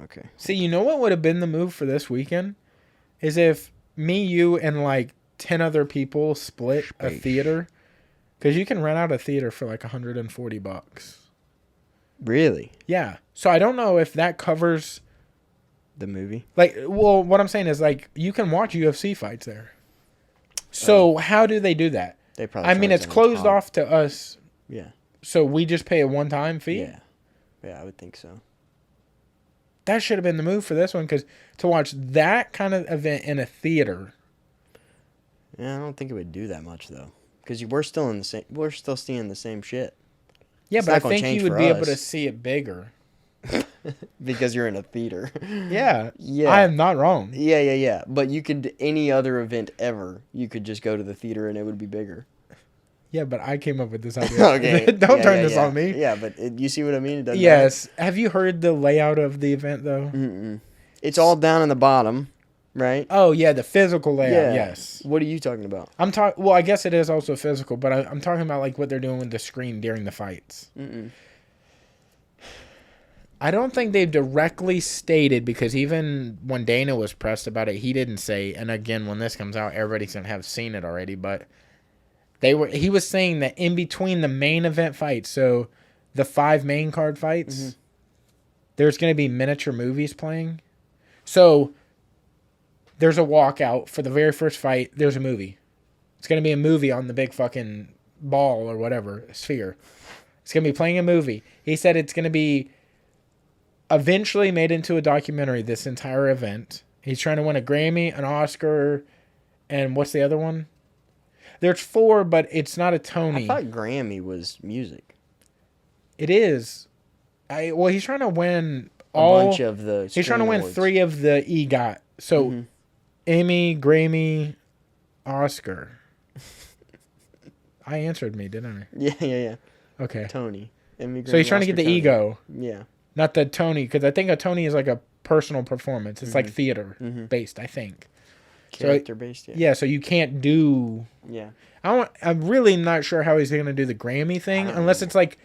Okay. See, you know what would have been the move for this weekend? Is if me, you, and like 10 other people split a theater. Because you can rent out a theater for like $140. Really? Yeah. So I don't know if that covers the movie. Like, well, what I'm saying is like you can watch UFC fights there. So how do they do that? They probably. I mean, it's closed off to us. Yeah. So we just pay a one-time fee. Yeah. Yeah, I would think so. That should have been the move for this one, because to watch that kind of event in a theater. Yeah, I don't think it would do that much though, because we're still seeing the same shit. Yeah, but I think you would be able to see it bigger. Because you're in a theater. Yeah. Yeah. I am not wrong. Yeah. But you could, any other event ever, you could just go to the theater and it would be bigger. Yeah, but I came up with this idea. Okay. Don't turn this on me. Yeah, but you see what I mean? It doesn't matter. Have you heard the layout of the event, though? It's all down in the bottom, right? Oh, yeah, the physical layout, yes. What are you talking about? Well, I guess it is also physical, but I'm talking about like what they're doing with the screen during the fights. I don't think they've directly stated, because even when Dana was pressed about it, he didn't say, and again, when this comes out, everybody's going to have seen it already, but he was saying that in between the main event fights, so the 5 main card fights, there's going to be miniature movies playing. So there's a walkout for the very first fight. There's a movie. It's going to be a movie on the big fucking ball or whatever, sphere. It's going to be playing a movie. He said it's going to be eventually made into a documentary, this entire event. He's trying to win a Grammy, an Oscar, and what's the other one? There's 4, but it's not a Tony. I thought Grammy was music. It is. He's trying to win a bunch of the. He's trying to win awards. 3 of the EGOT. So, Emmy, Grammy, Oscar. I answered me, didn't I? Yeah. Okay. Tony. Emmy, Grammy, So he's trying to Oscar, get the Tony. ego. Yeah. Not the Tony, because I think a Tony is like a personal performance. It's like theater based, I think. Character based, yeah. Yeah, so you can't do. Yeah. I'm really not sure how he's going to do the Grammy thing, unless it's like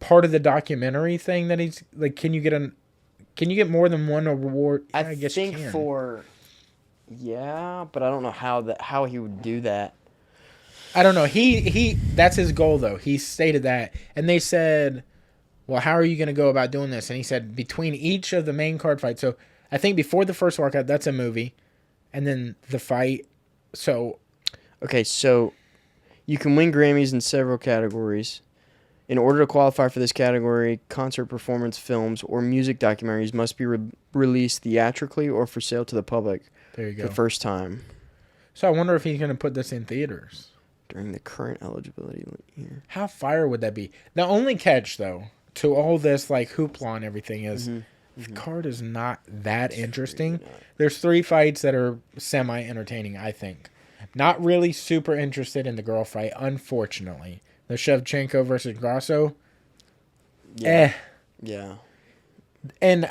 part of the documentary thing that he's like. Can you get more than one award? Yeah, I guess think you can. but I don't know how he would do that. I don't know. He that's his goal though. He stated that, and they said, well, how are you going to go about doing this? And he said between each of the main card fights. So I think before the first walkout, that's a movie. And then the fight. So. Okay, so you can win Grammys in several categories. In order to qualify for this category, concert performance films or music documentaries must be released theatrically or for sale to the public There you go. for the first time. So I wonder if he's going to put this in theaters. During the current eligibility year. How fire would that be? The only catch, though, to all this like hoopla and everything is the card is not that interesting. Really not. There's 3 fights that are semi-entertaining, I think. Not really super interested in the girl fight, unfortunately. The Shevchenko versus Grasso. Yeah. And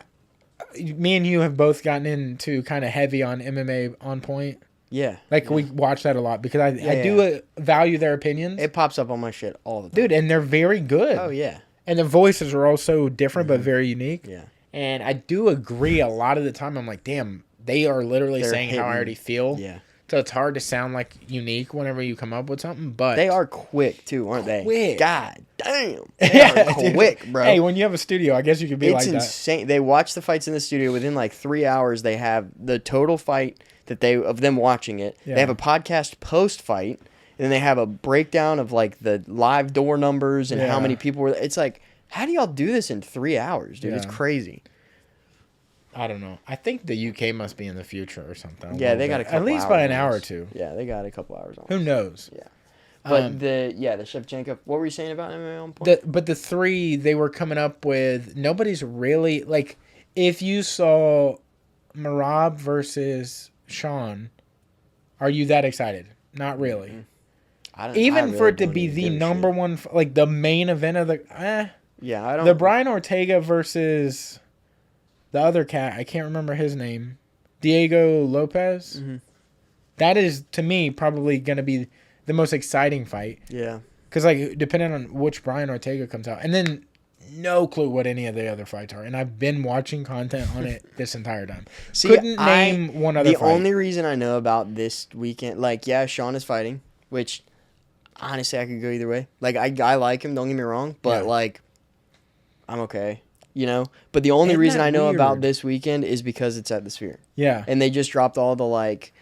me and you have both gotten into kind of heavy on MMA on point. Yeah. We watch that a lot because I do value their opinions. It pops up on my shit all the time. Dude, and they're very good. Oh, yeah. And the voices are also different but very unique. Yeah. And I do agree a lot of the time. I'm like, damn, they are literally saying how I already feel. Yeah. So it's hard to sound like unique whenever you come up with something, but they are quick too, aren't they? Quick. God damn. They are quick, bro. Hey, when you have a studio, I guess you could be like that. It's insane. They watch the fights in the studio within like 3 hours. They have the total fight of them watching it. Yeah. They have a podcast post fight, and then they have a breakdown of like the live door numbers and how many people were. It's like, how do y'all do this in 3 hours, dude? Yeah. It's crazy. I don't know. I think the UK must be in the future or something. Yeah, they got a couple at least hours by an on hour or this. two. Yeah, they got a couple hours on. Who knows? Yeah. But the Shevchenko. What were you saying about MMA on point? The 3 they were coming up with, nobody's really like. If you saw Merab versus Sean, are you that excited? Not really. Even for it to be the number one, like the main event of the. Yeah, I don't. The Brian Ortega versus the other cat, I can't remember his name, Diego Lopez. That is, to me, probably going to be the most exciting fight. Yeah. Because, like, depending on which Brian Ortega comes out. And then no clue what any of the other fights are. And I've been watching content on it this entire time. Couldn't name one other fight. The only reason I know about this weekend, like, yeah, Sean is fighting, which, honestly, I could go either way. Like, I like him, don't get me wrong, but, like, I'm okay. You know? But the only reason I know about this weekend is because it's at the Sphere. Yeah. And they just dropped all the, like,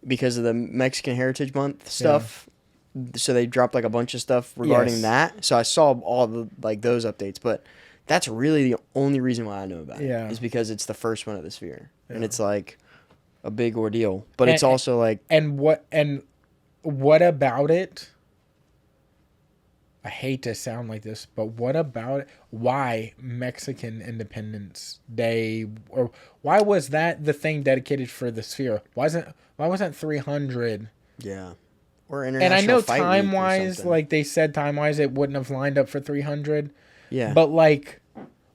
because of the Mexican Heritage Month stuff. Yeah. So they dropped, like, a bunch of stuff regarding that. So I saw all the, like, those updates. But that's really the only reason why I know about it. Yeah. Is because it's the first one at the Sphere. Yeah. And it's, like, a big ordeal. But it's also, like... And what about it... I hate to sound like this, but what about it? Why Mexican Independence Day, or why was that the thing dedicated for the Sphere? Why wasn't 300? Yeah, or international. And I know Fight time Week or wise, something. like they said, time wise, it wouldn't have lined up for 300. Yeah, but like,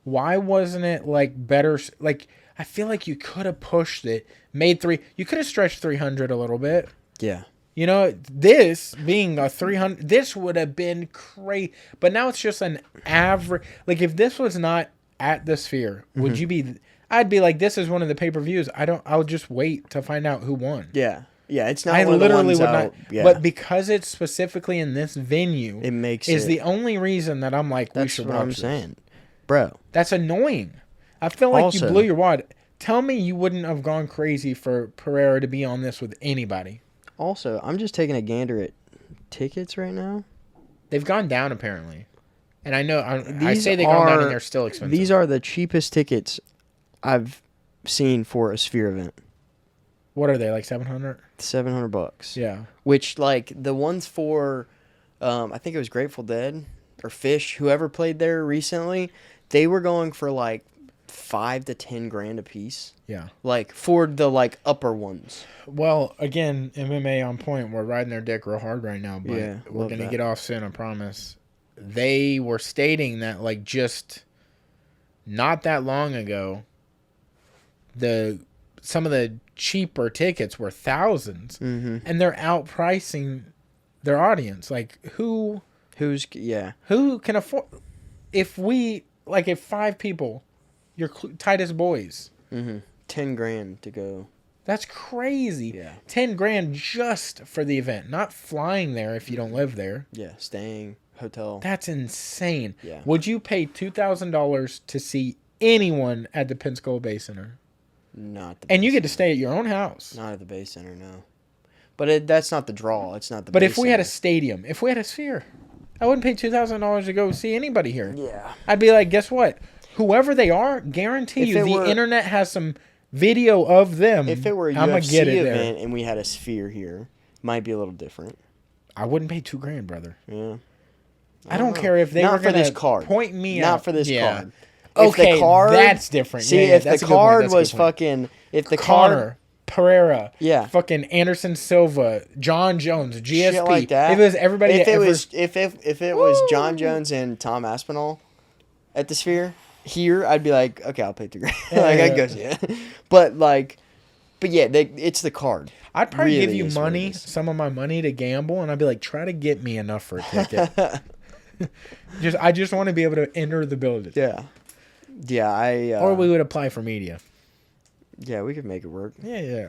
why wasn't it like better? Like, I feel like you could have pushed it, you could have stretched 300 a little bit. Yeah. You know, this being a 300, this would have been crazy. But now it's just an average. Like, if this was not at the Sphere, would you be? I'd be like, this is one of the pay-per-views. I'll just wait to find out who won. Yeah. Yeah, it's not I one of literally the ones would out. not. Yeah. But because it's specifically in this venue, it makes is it, the only reason that I'm like, we that's should what watch I'm this. saying. Bro. That's annoying. I feel like Also, you blew your wad. Tell me you wouldn't have gone crazy for Pereira to be on this with anybody. Also, I'm just taking a gander at tickets right now. They've gone down apparently. And I know I say they've gone down and they're still expensive. These are the cheapest tickets I've seen for a Sphere event. What are they, like $700? $700. Yeah. Which, like, the ones for, I think it was Grateful Dead or Fish, whoever played there recently, they were going for, like, $5 to $10 a piece. Yeah. Like, for the, like, upper ones. Well, again, MMA on point. We're riding their dick real hard right now, but Yeah, we're love going to that. get off soon, I promise. They were stating that, like, just not that long ago, some of the cheaper tickets were thousands, and they're outpricing their audience. Like, who can afford? If 5 people, your tightest boys, $10,000 to go. that's crazy. Yeah. $10,000 just for the event, not flying there if you don't live there. Yeah, staying, hotel. That's insane. Yeah. Would you pay $2,000 to see anyone at the Pensacola Bay Center? Not the And you Bay get to stay at your own house. Not at the Bay Center, no. But that's not the draw. It's not the But Bay if we had a Center. stadium, if we had a Sphere, I wouldn't pay $2,000 to go see anybody here. Yeah. I'd be like, guess what? Whoever they are, guarantee If you it the were- internet has some video of them. If it were a I'ma UFC get it event there. and we had a Sphere here, might be a little different. I wouldn't pay $2,000, brother. Yeah. I don't know. care if they Not were for going this to card. point me out. Not for this Yeah. card. If the Okay, card- that's different. See, Yeah, if that's the a good point. card That's a good was point. fucking... If the Connor, card... Pereira, Yeah. fucking Anderson Silva, John Jones, GSP. Shit like that. If it was everybody If that it ever... was if it was John Woo! Jones and Tom Aspinall at the Sphere here, I'd be like, okay, I'll pay $2,000. Yeah, like yeah. I'd go see it. But yeah, it's the card. I'd probably Really give you is what it money, is. some of my money to gamble, and I'd be like, try to get me enough for a ticket. I just want to be able to enter the building. Yeah. Yeah, Or we would apply for media. Yeah, we could make it work. Yeah.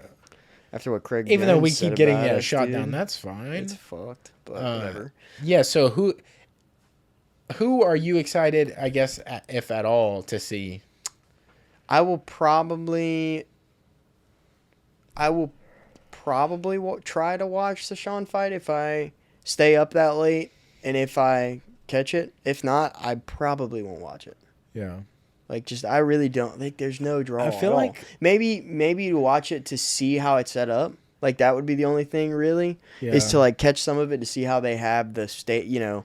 After what Craig Even though we Jones keep said getting about us, shot dude, down, that's fine. it's fucked, but whatever. Yeah, so who are you excited, I guess, if at all, to see? I will probably try to watch the Sean fight if I stay up that late and if I catch it. If not, I probably won't watch it. Yeah. I really don't think there's no draw. I feel at all. like- maybe to watch it to see how it's set up. Like that would be the only thing really is Yeah. to like catch some of it to see how they have the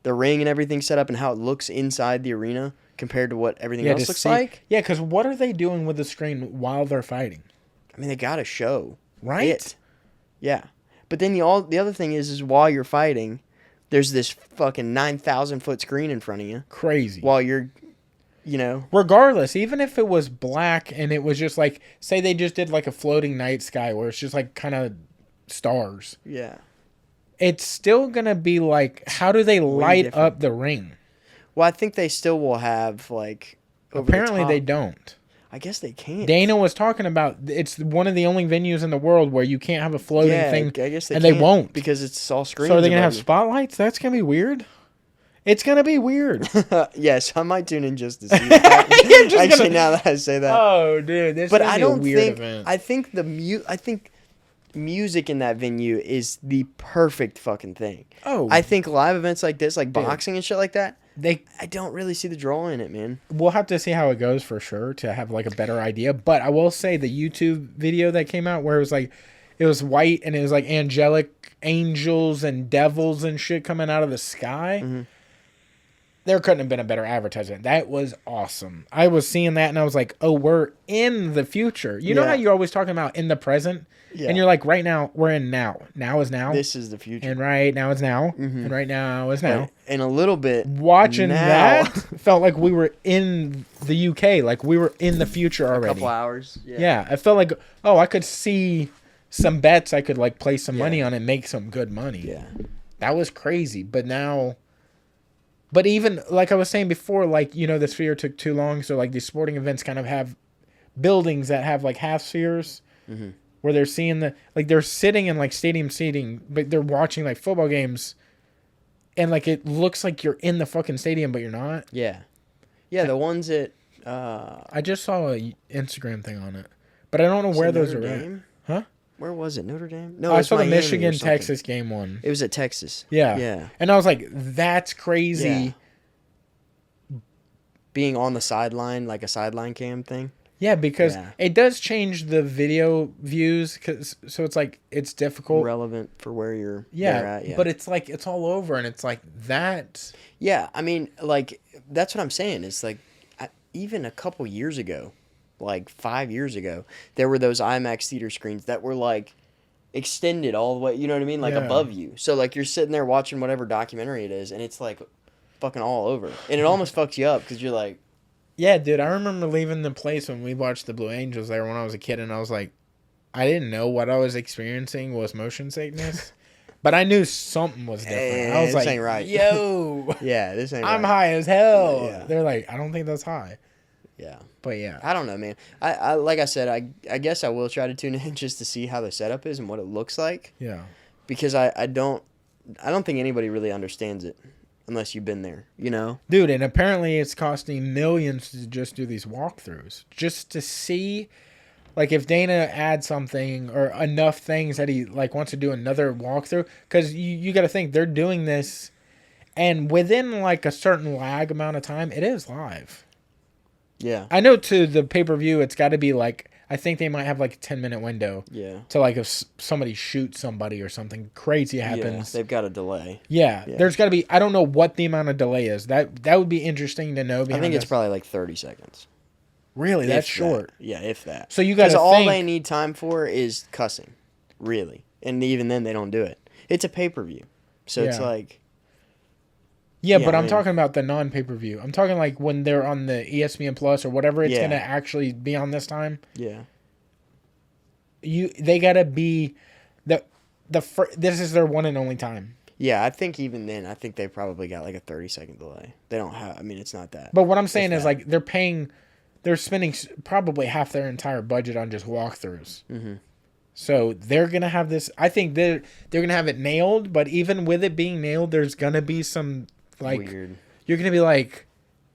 the ring and everything set up and how it looks inside the arena compared to what everything else looks like. Yeah, because what are they doing with the screen while they're fighting? I mean, they got to show Right? it. Yeah, but then the other thing is while you're fighting, there's this fucking 9,000-foot screen in front of you Crazy. while you're, Regardless, even if it was black and it was just like, say they just did like a floating night sky where it's just like kind of stars, yeah. it's still going to be like, how do they light different. up the ring? Well, I think they still will have like. over the Apparently they top. don't. I guess they can't. Dana was talking about it's one of the only venues in the world where you can't have a floating thing. I guess they and can't they won't. because it's all screens. So are they going to have above spotlights? That's going to be weird. It's going to be weird. you. Yes, I might tune in just to see that. You're just Actually, gonna- now that I say that, Oh, dude. This but is I a don't weird think. event. I think music in that venue is the perfect fucking thing. Oh. I think live events like this, like Dude. boxing and shit like that, they I don't really see the draw in it, man. We'll have to see how it goes for sure to have like a better idea. But I will say the YouTube video that came out where it was white and it was like angelic angels and devils and shit coming out of the sky. Mm-hmm. There couldn't have been a better advertisement. That was awesome. I was seeing that and I was like, oh, we're in the future. You know Yeah. how you're always talking about in the present? Yeah. And you're like, right now, we're in now. Now is now. This is the future. And right now is now. And right now is now. And a little bit Watching now. that felt like we were in the UK, like we were in the future a already. couple hours. Yeah, I felt like, oh, I could see some bets. I could like place some Yeah. money on it and make some good money. Yeah. That was crazy. But now But even, like I was saying before, like, you know, the sphere took too long. So, like, these sporting events kind of have buildings that have, like, half spheres. Mm-hmm. Where they're seeing like, they're sitting in, like, stadium seating. But they're watching, like, football games. And, like, it looks like you're in the fucking stadium, but you're not. Yeah. Yeah, the ones that... I just saw an Instagram thing on it. But I don't know where those are at. Huh? Where was it? Notre Dame? No, I saw the Michigan-Texas game one. It was at Texas. Yeah. Yeah. And I was like, that's crazy. Yeah. Being on the sideline, like a sideline cam thing. Yeah, because it does change the video views. So it's like, it's difficult. Relevant for where you're at. Yeah. But it's like, it's all over. And it's like that. Yeah. I mean, like, that's what I'm saying. It's like, even a couple years ago, like 5 years ago, there were those IMAX theater screens that were like extended all the way, you know what I mean? Like above you. So like you're sitting there watching whatever documentary it is and it's like fucking all over. And it almost fucks you up because you're like... Yeah, dude, I remember leaving the place when we watched the Blue Angels there when I was a kid and I was like, I didn't know what I was experiencing was motion sickness. But I knew something was different. I was like, ain't right. Yo. Yeah, this ain't I'm right. high as hell. Yeah. They're like, I don't think that's high. Yeah. But yeah. I don't know, man. I like I said, I guess I will try to tune in just to see how the setup is and what it looks like. Yeah. Because I don't think anybody really understands it unless you've been there, you know? Dude, and apparently it's costing millions to just do these walkthroughs. Just to see... Like, if Dana adds something or enough things that he, like, wants to do another walkthrough. Because you got to think, they're doing this. And within, like, a certain lag amount of time, it is live. Yeah. I know to the pay-per-view, it's got to be, like... I think they might have, like, a 10-minute window. Yeah. To, like, if somebody shoots somebody or something crazy happens. Yeah, they've got a delay. Yeah. There's got to be... I don't know what the amount of delay is. That would be interesting to know. I think it's probably, like, 30 seconds. Really? That's short. Yeah, if that. So you got to think... all they need time for is cussing, really. And even then, they don't do it. It's a pay-per-view. So it's like... Yeah, but I'm talking about the non-pay-per-view. I'm talking like when they're on the ESPN Plus or whatever it's going to actually be on this time. Yeah. They got to be... This is their one and only time. Yeah, I think even then, I think they probably got like a 30-second delay. They don't have... I mean, it's not that. But what I'm saying is like they're paying... They're spending probably half their entire budget on just walkthroughs. Mm-hmm. So they're going to have this... I think they're going to have it nailed, but even with it being nailed, there's going to be some, like... Weird. You're going to be like,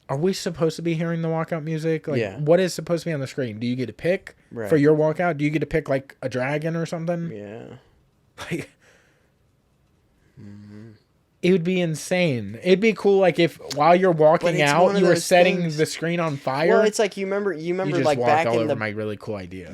are we supposed to be hearing the walkout music? Like, what is supposed to be on the screen? Do you get to pick for your walkout? Do you get to pick, like, a dragon or something? Yeah. Like... Mm-hmm. It would be insane. It'd be cool, like if while you're walking out, you were setting the screen on fire. Well, it's like you remember you like back in the my really cool idea.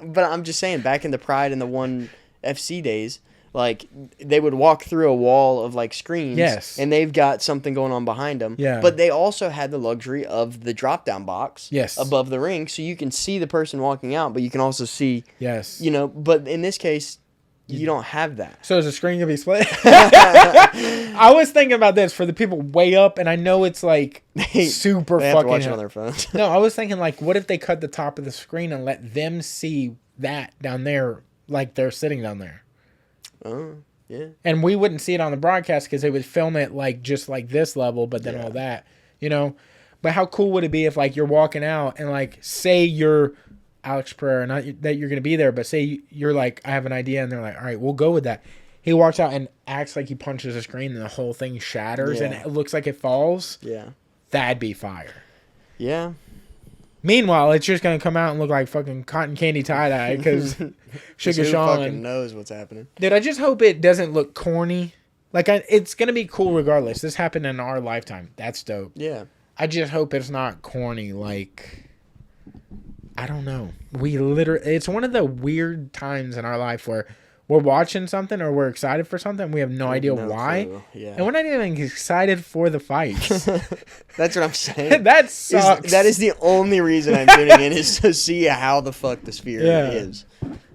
But I'm just saying, back in the Pride and the One FC days, like they would walk through a wall of like screens, and they've got something going on behind them. Yeah. But they also had the luxury of the drop down box, above the ring, so you can see the person walking out, but you can also see, you know. But in this case, you don't have that. So is the screen gonna be split? I was thinking about this for the people way up, and I know it's like super they have fucking. To watch it on their phones. No, I was thinking like, what if they cut the top of the screen and let them see that down there, like they're sitting down there? Oh, yeah. And we wouldn't see it on the broadcast because they would film it like just like this level, but then all that, you know. But how cool would it be if like you're walking out and like say you're Alex Pereira, not that you're going to be there, but say you're like, I have an idea, and they're like, all right, we'll go with that. He walks out and acts like he punches the screen, and the whole thing shatters, and it looks like it falls. Yeah. That'd be fire. Yeah. Meanwhile, it's just going to come out and look like fucking cotton candy tie-dye, because Sugar Sean... fucking knows what's happening. Dude, I just hope it doesn't look corny. Like, it's going to be cool regardless. This happened in our lifetime. That's dope. Yeah. I just hope it's not corny, like... I don't know. It's one of the weird times in our life where we're watching something or we're excited for something. We have no idea why. Yeah. And we're not even excited for the fights. That's what I'm saying. That sucks. That is the only reason I'm tuning in is to see how the fuck the sphere is.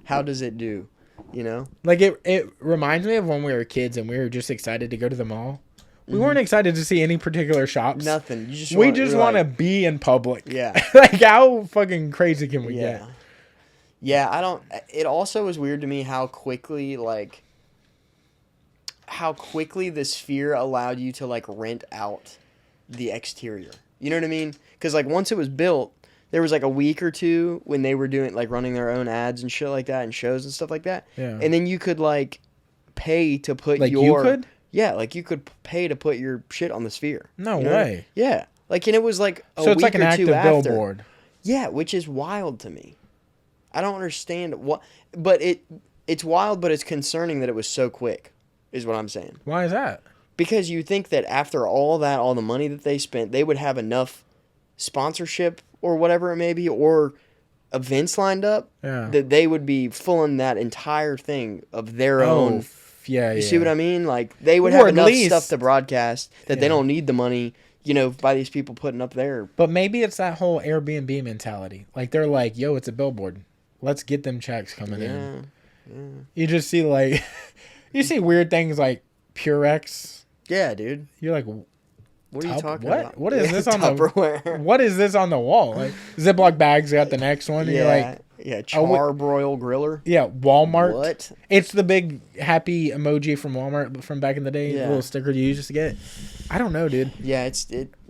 How does it do? You know? Like it reminds me of when we were kids and we were just excited to go to the mall. We weren't excited to see any particular shops. Nothing. We just want to be in public. Yeah. Like, how fucking crazy can we get? Yeah, I don't... It also was weird to me how quickly, like... how quickly the Sphere allowed you to like rent out the exterior. You know what I mean? Because like once it was built, there was like a week or two when they were doing like running their own ads and shit like that and shows and stuff like that. Yeah. And then you could like pay to put like your you could? Yeah, like you could pay to put your shit on the Sphere. No you know way. Yeah. Like, and it was like a So it's week like an or active two after. billboard. Yeah, which is wild to me. I don't understand what, but it's wild, but it's concerning that it was so quick, is what I'm saying. Why is that? Because you think that after all that, all the money that they spent, they would have enough sponsorship or whatever it may be, or events lined up, that they would be filling that entire thing of their own. Yeah, You see what I mean? Like, they would Or have at enough least- stuff to broadcast that they don't need the money, you know, by these people putting up there. But maybe it's that whole Airbnb mentality. Like, they're like, yo, it's a billboard. Let's get them checks coming in. Yeah. You just see, like, you see weird things like Purex. Yeah, dude. You're like, What are you talking about? What is this on Tupperware. What is this on the wall? Like, Ziploc bags got the next one. And you're like, Charbroil griller. yeah, Walmart. What? It's the big happy emoji from Walmart from back in the day. Yeah. The little sticker you used to get. I don't know, dude. Yeah,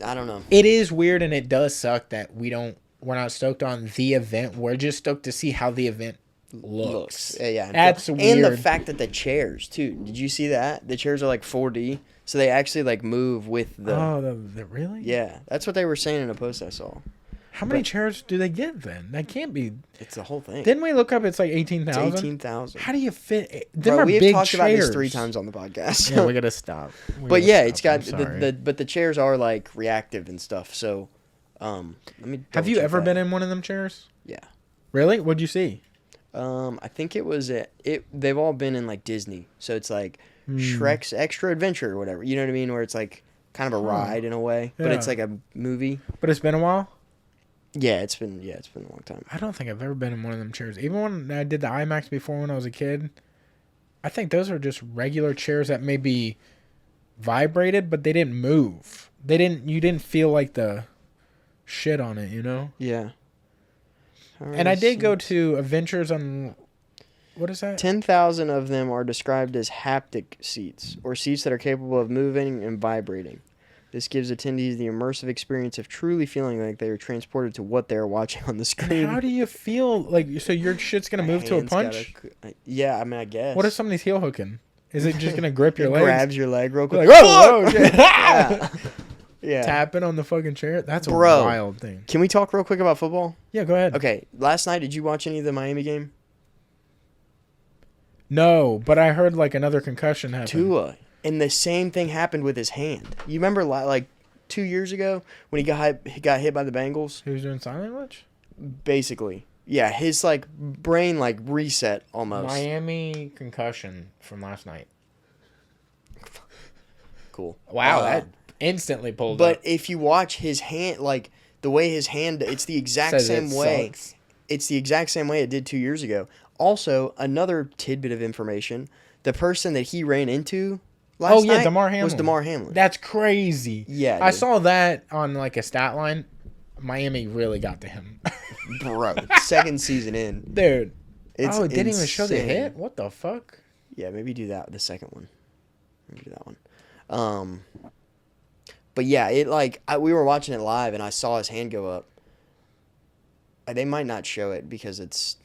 I don't know. It is weird, and it does suck that we're not stoked on the event. We're just stoked to see how the event looks. Yeah. That's weird. And the fact that the chairs too. Did you see that? The chairs are like 4D, so they actually like move with the. Oh, really? Yeah, that's what they were saying in a post I saw. How many chairs do they get then? That can't be. It's the whole thing. Didn't we look up? It's like 18,000. It's 18,000. How do you fit? Them Bro, are we have big talked about chairs. this 3 times on the podcast. Yeah, we gotta stop. But yeah, it's got but the chairs are like reactive and stuff. So, let me. Have you ever been in one of them chairs? Yeah. Really? What'd you see? I think it was they've all been in like Disney, so it's like Shrek's Extra Adventure or whatever. You know what I mean? Where it's like kind of a ride in a way, but it's like a movie. But it's been a while. Yeah, it's been a long time. I don't think I've ever been in one of them chairs. Even when I did the IMAX before when I was a kid, I think those are just regular chairs that maybe vibrated, but they didn't move. You didn't feel like the shit on it, you know? Yeah. And I did go to Adventures on, what is that? 10,000 of them are described as haptic seats, or seats that are capable of moving and vibrating. This gives attendees the immersive experience of truly feeling like they are transported to what they are watching on the screen. How do you feel? Like, so your shit's going to move to a punch? Yeah, I mean, I guess. What if somebody's heel hooking? Is it just going to grip your It legs? grabs your leg real quick. Like, whoa, shit. Yeah. Tapping on the fucking chair? That's a Bro, wild thing. Can we talk real quick about football? Yeah, go ahead. Okay, last night, did you watch any of the Miami game? No, but I heard like another concussion happened. Tua. And the same thing happened with his hand. You remember like 2 years ago when he got hit by the Bengals? He was doing sign language? Basically. Yeah, his like brain like reset almost. Miami concussion from last night. Cool. Wow, that instantly pulled But up. if you watch his hand, like the way his hand, it's the exact Says same it way. sucks. It's the exact same way it did 2 years ago. Also, another tidbit of information: the person that he ran into last night Damar Hamlin. was Damar Hamlin. That's crazy. Yeah, I dude. saw that on like a stat line. Miami really got to him. Bro, second season in. Dude. It's it didn't even show the insane. hit? What the fuck? Yeah, maybe do that. The second one. Maybe do that one. But yeah, it like we were watching it live and I saw his hand go up. They might not show it because it's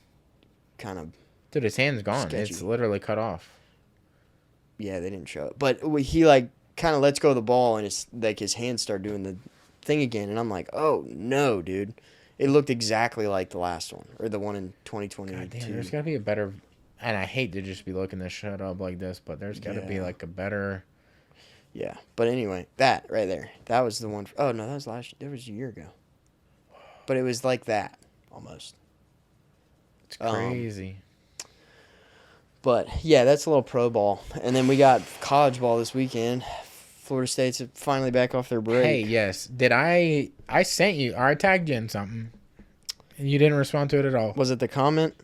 kind of. Dude, his hand's gone. Sketchy. It's literally cut off. Yeah, they didn't show it, but he like kind of lets go of the ball and it's like his hands start doing the thing again, and I'm like, oh no, dude. It looked exactly like the last one or the one in 2022. God damn, there's got to be a better. And I hate to just be looking this shit up like this, but there's got to be like a better. Yeah, but anyway, that right there, that was the one. Oh no, that was that was a year ago. But it was like that almost. It's crazy. But yeah, that's a little pro ball, and then we got college ball this weekend. Florida State's finally back off their break. Hey, yes. Did I sent you, or I tagged you in something, and you didn't respond to it at all. Was it the comment?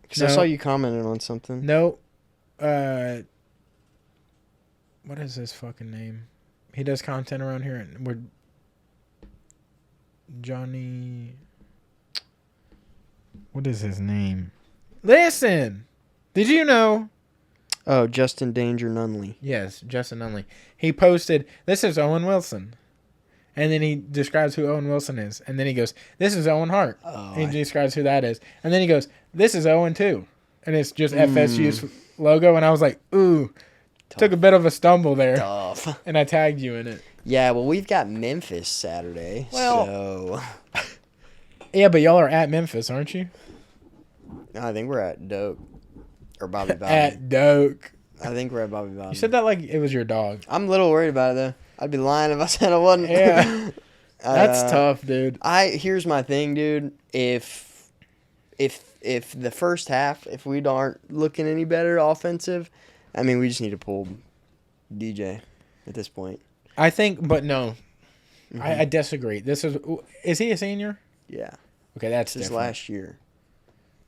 Because I No. saw you commented on something. No. What is his fucking name? He does content around here, and we're Johnny. What is his name? Listen, did you know Oh, Justin Danger Nunley. Yes, Justin Nunley. He posted, "This is Owen Wilson." And then he describes who Owen Wilson is. And then he goes, "This is Owen Hart." Oh, And he describes who that is. And then he goes, "This is Owen too." And it's just FSU's logo. And I was like, ooh, took a bit of a stumble there. Tough. And I tagged you in it. Yeah, well, we've got Memphis Saturday. Well, so yeah, but y'all are at Memphis, aren't you? I think we're at Doak. Or Bobby Bobby. At Doak. I think we're at Bobby Bobby. You said that like it was your dog. I'm a little worried about it, though. I'd be lying if I said I wasn't. Yeah. That's tough, dude. Here's my thing, dude. If the first half, if we aren't looking any better offensive, I mean, we just need to pull DJ at this point. I think, but no. I disagree. Is he a senior? Yeah. Okay, that's his different. last year.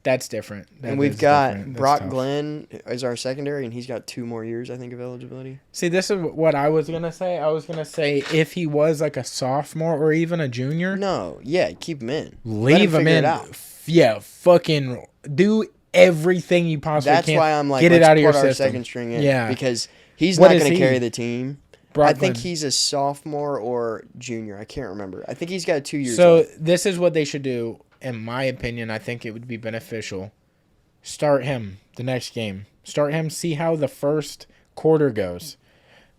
That's different. And we've got Brock Glenn as our secondary, and he's got 2 more years, I think, of eligibility. See, this is what I was going to say. I was going to say if he was like a sophomore or even a junior. No, yeah, keep him in. Leave him in. Yeah, fucking do everything you possibly can. That's why I'm like, get it out of your system. system. Second string in. Yeah. Because he's not going to carry the team. Brock I think Glenn. he's a sophomore or junior. I can't remember. I think he's got 2 years So left. this is what they should do. In my opinion, I think it would be beneficial. Start him the next game. Start him, see how the first quarter goes.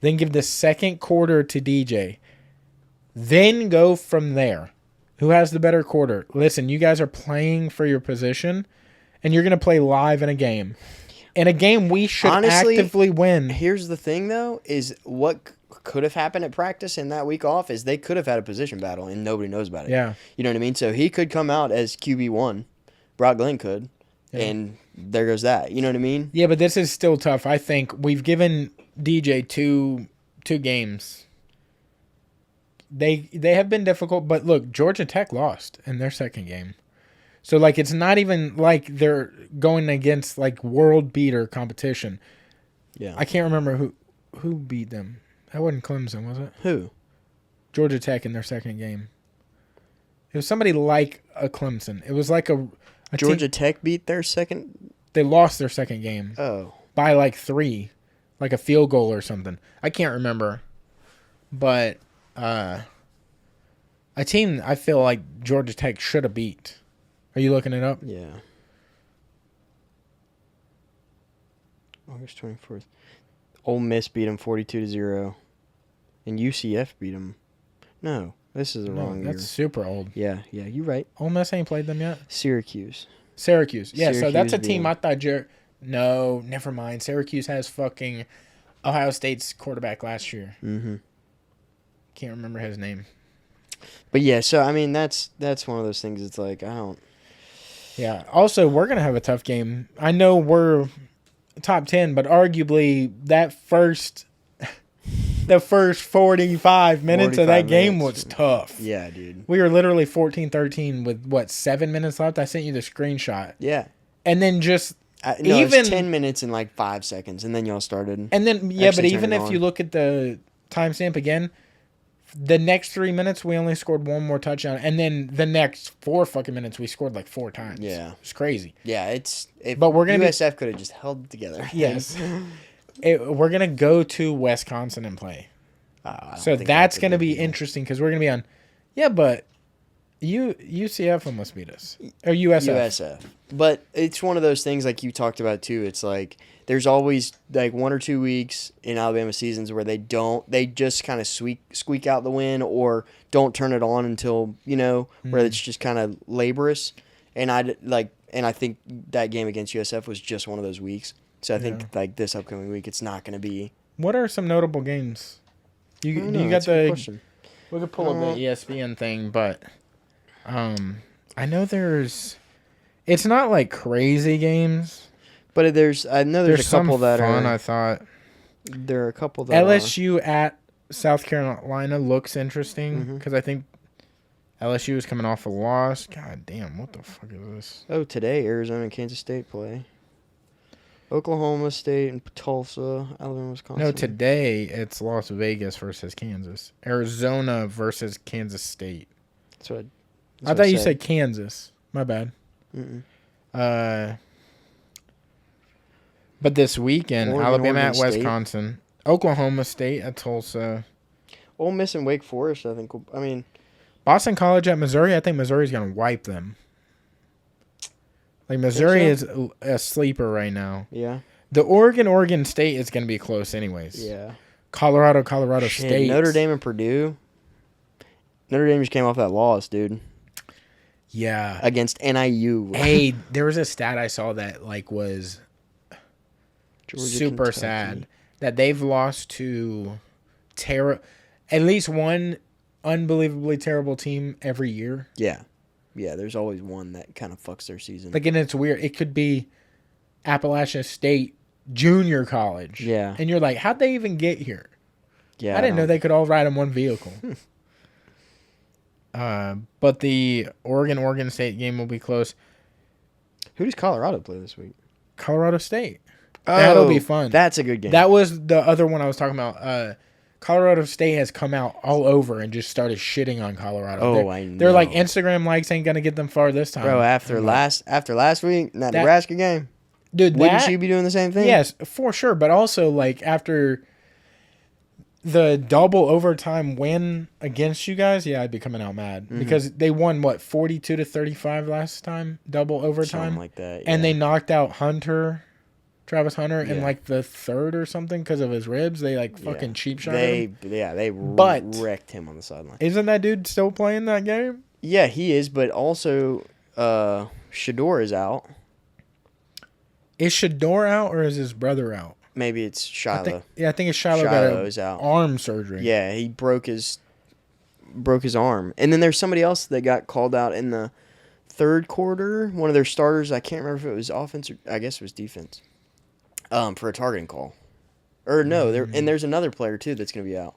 Then give the second quarter to DJ. Then go from there. Who has the better quarter? Listen, you guys are playing for your position, and you're going to play live in a game. In a game we should actively win. Here's the thing, though, is what could have happened at practice in that week off is they could have had a position battle, and nobody knows about it. Yeah. You know what I mean? So he could come out as QB1. Brock Glenn could. Yeah. And there goes that. You know what I mean? Yeah, but this is still tough. I think we've given DJ two games. They have been difficult, but look, Georgia Tech lost in their second game. So, like, it's not even like they're going against, like, world beater competition. Yeah. I can't remember who beat them. That wasn't Clemson, was it? Who? Georgia Tech in their second game. It was somebody like a Clemson. It was like a Georgia Tech beat their second? They lost their second game. Oh. By, like, 3. Like a field goal or something. I can't remember. But a team I feel like Georgia Tech should have beat. Are you looking it up? Yeah. August 24th. Ole Miss beat them 42-0. And UCF beat them. No, this is the wrong year. That's super old. Yeah, you're right. Ole Miss ain't played them yet? Syracuse. Yeah, so that's a team I thought No, never mind. Syracuse has fucking Ohio State's quarterback last year. Mm-hmm. Can't remember his name. But yeah, so I mean that's one of those things. It's like I don't. Yeah. Also, we're gonna have a tough game. I know we're top 10, but arguably the first 45 minutes of that game was tough. Yeah, dude. We were literally 14-13 with 7 minutes left. I sent you the screenshot. Yeah. And then just it was 10 minutes and like 5 seconds, and then y'all started. And then but even if you look at the timestamp again. The next 3 minutes, we only scored one more touchdown. And then the next 4 fucking minutes, we scored like 4 times. Yeah. It's crazy. Yeah, but we're gonna USF could have just held it together. Yes. We're going to go to Wisconsin and play. So that's going to be interesting because we're going to be on. Yeah, but UCF almost beat us. Or USF. USF. But it's one of those things like you talked about too. It's like there's always like 1 or 2 weeks in Alabama seasons where they just kind of squeak out the win or don't turn it on until, where it's just kind of laborious. And I think that game against USF was just one of those weeks. So I think like this upcoming week, it's not going to be. What are some notable games? You got the. We could pull up the ESPN thing, but I know there's. It's not like crazy games, but there's a couple that are fun. I thought there are a couple that LSU at South Carolina looks interesting because I think LSU is coming off a loss. God damn, what the fuck is this? Oh, today Arizona and Kansas State play. Oklahoma State and Tulsa, Alabama, Wisconsin. No, today it's Las Vegas versus Kansas. Arizona versus Kansas State. I thought you said Kansas. My bad. Mm-mm. But this weekend, Alabama at Oregon State. Wisconsin, Oklahoma State at Tulsa, Ole Miss and Wake Forest, I think. Boston College at Missouri. I think Missouri's going to wipe them. Like, Missouri is a sleeper right now. Yeah. The Oregon State is going to be close anyways. Yeah. Colorado State. Notre Dame and Purdue. Notre Dame just came off that loss, dude. Yeah. Against NIU. Hey, there was a stat I saw that was Georgia, super Kentucky. sad that they've lost to at least one unbelievably terrible team every year. Yeah. Yeah, there's always one that kind of fucks their season. Like, and it's weird. It could be Appalachia State Junior College. Yeah. And you're like, how'd they even get here? Yeah. I didn't know they could all ride in one vehicle. But the Oregon State game will be close. Who does Colorado play this week? Colorado State. That'll be fun. That's a good game. That was the other one I was talking about. Colorado State has come out all over and just started shitting on Colorado. I know. They're like, Instagram likes ain't gonna get them far this time. Bro, after last week, that Nebraska game, dude, wouldn't you be doing the same thing? Yes, for sure. But also, like, after the double overtime win against you guys, I'd be coming out mad because they won 42-35 last time, double overtime, something like that. and they knocked out Travis Hunter in the third or something because of his ribs. They fucking cheap shot him. They wrecked him on the sideline. Isn't that dude still playing that game? Yeah, he is, but also Shador is out. Is Shador out or is his brother out? Maybe it's Shiloh. I think it's Shiloh Shiloh's out. Arm surgery. Yeah, he broke his arm. And then there's somebody else that got called out in the third quarter. One of their starters, I can't remember if it was offense or I guess it was defense. For a targeting call. Or no, there's another player too that's going to be out.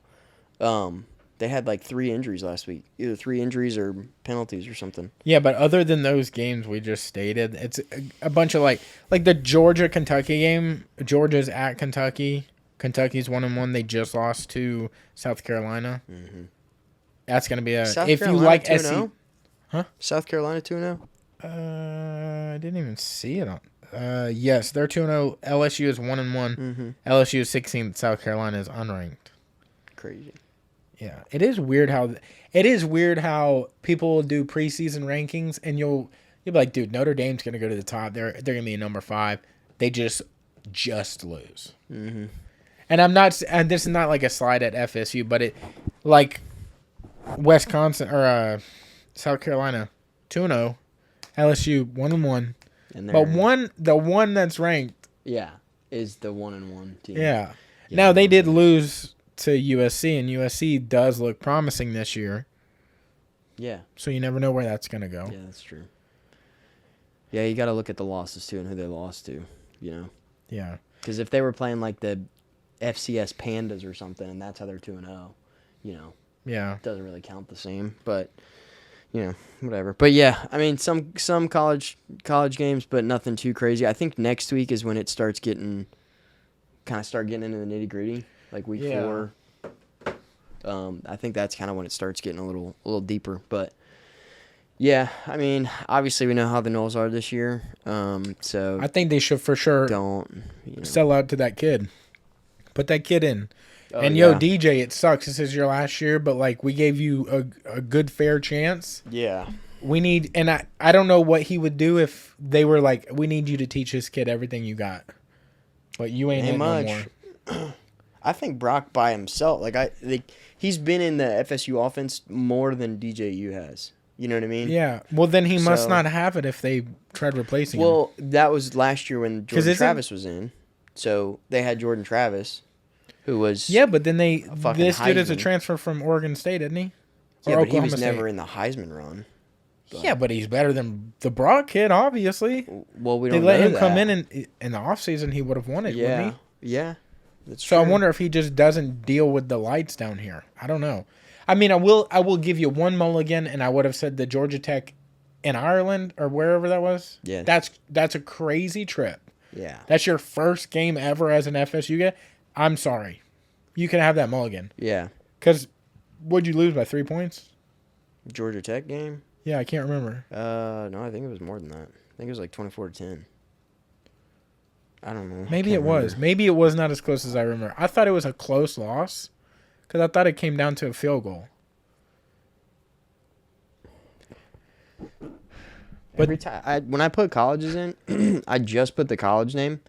They had 3 injuries last week. Either 3 injuries or penalties or something. Yeah, but other than those games we just stated, it's a bunch of like the Georgia-Kentucky game. Georgia's at Kentucky. Kentucky's 1-1. They just lost to South Carolina. Mm-hmm. That's going to be if you like SC. Huh? South Carolina 2-0? I didn't even see it on. Yes, they're 2-0. LSU is 1-1. Mm-hmm. LSU is 16th. South Carolina is unranked. Crazy. Yeah, it is weird how people will do preseason rankings and you'll be like, dude, Notre Dame's gonna go to the top. They're gonna be number 5. They just lose. Mm-hmm. And this is not like a slide at FSU, but it like Wisconsin or South Carolina 2-0, LSU 1-1. But the one that's ranked, is the 1-1 team. Yeah. Now they did lose to USC, and USC does look promising this year. Yeah. So you never know where that's going to go. Yeah, that's true. Yeah, you got to look at the losses, too, and who they lost to, Yeah. Because if they were playing like the FCS Pandas or something, and that's how they're 2-0, Yeah. it doesn't really count the same. But, whatever. But, yeah, I mean, some college games, but nothing too crazy. I think next week is when it starts getting into the nitty-gritty. Like week 4, I think that's kind of when it starts getting a little deeper. But yeah, I mean, obviously we know how the Noles are this year. So I think they should for sure sell out to that kid, put that kid in. And DJ, it sucks. This is your last year, but we gave you a good fair chance. Yeah. We need, and I don't know what he would do if they were like, we need you to teach this kid everything you got, but you ain't much. No more. I think Brock by himself, he's been in the FSU offense more than DJU has. You know what I mean? Yeah. Well, then he must not have it if they tried replacing him. Well, that was last year when Jordan Travis was in. So they had Jordan Travis, who was but then this dude is a transfer from Oregon State, isn't he? Yeah, but he was never in the Heisman run. But. Yeah, but he's better than the Brock kid, obviously. Well, we don't know They let him that. come in the offseason, he would have won it, wouldn't he? Yeah. That's so true. I wonder if he just doesn't deal with the lights down here. I don't know. I mean, I will give you one mulligan, and I would have said the Georgia Tech in Ireland or wherever that was. Yeah. That's a crazy trip. Yeah. That's your first game ever as an FSU guy. I'm sorry. You can have that mulligan. Yeah. Because would you lose by 3 points? Georgia Tech game? Yeah, I can't remember. No, I think it was more than that. I think it was 24-10. I don't know. Maybe it was. Maybe it was not as close as I remember. I thought it was a close loss because I thought it came down to a field goal. But every time when I put colleges in, I just put the college name,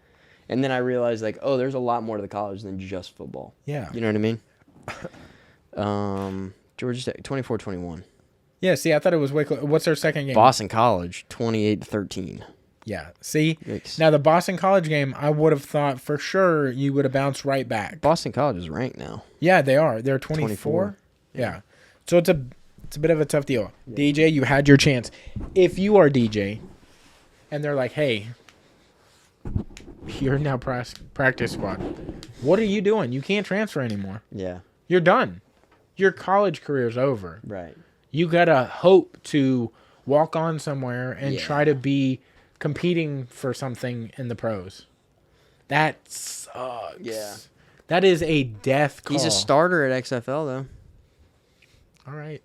and then I realized like, oh, there's a lot more to the college than just football. Yeah. You know what I mean? Georgia State 24-21. Yeah. See, I thought it was way close. What's their second game? Boston College 28-13. Yeah. See, Yikes. now the Boston College game, I would have thought for sure you would have bounced right back. Boston College is ranked now. Yeah, they are. They're 24. Yeah. So it's a bit of a tough deal. Yeah. DJ, you had your chance. If you are DJ, and they're like, hey, you're now practice squad. What are you doing? You can't transfer anymore. Yeah. You're done. Your college career's over. Right. You got to hope to walk on somewhere and try to be competing for something in the pros. That sucks. Yeah. That is a death call. He's a starter at XFL, though. All right.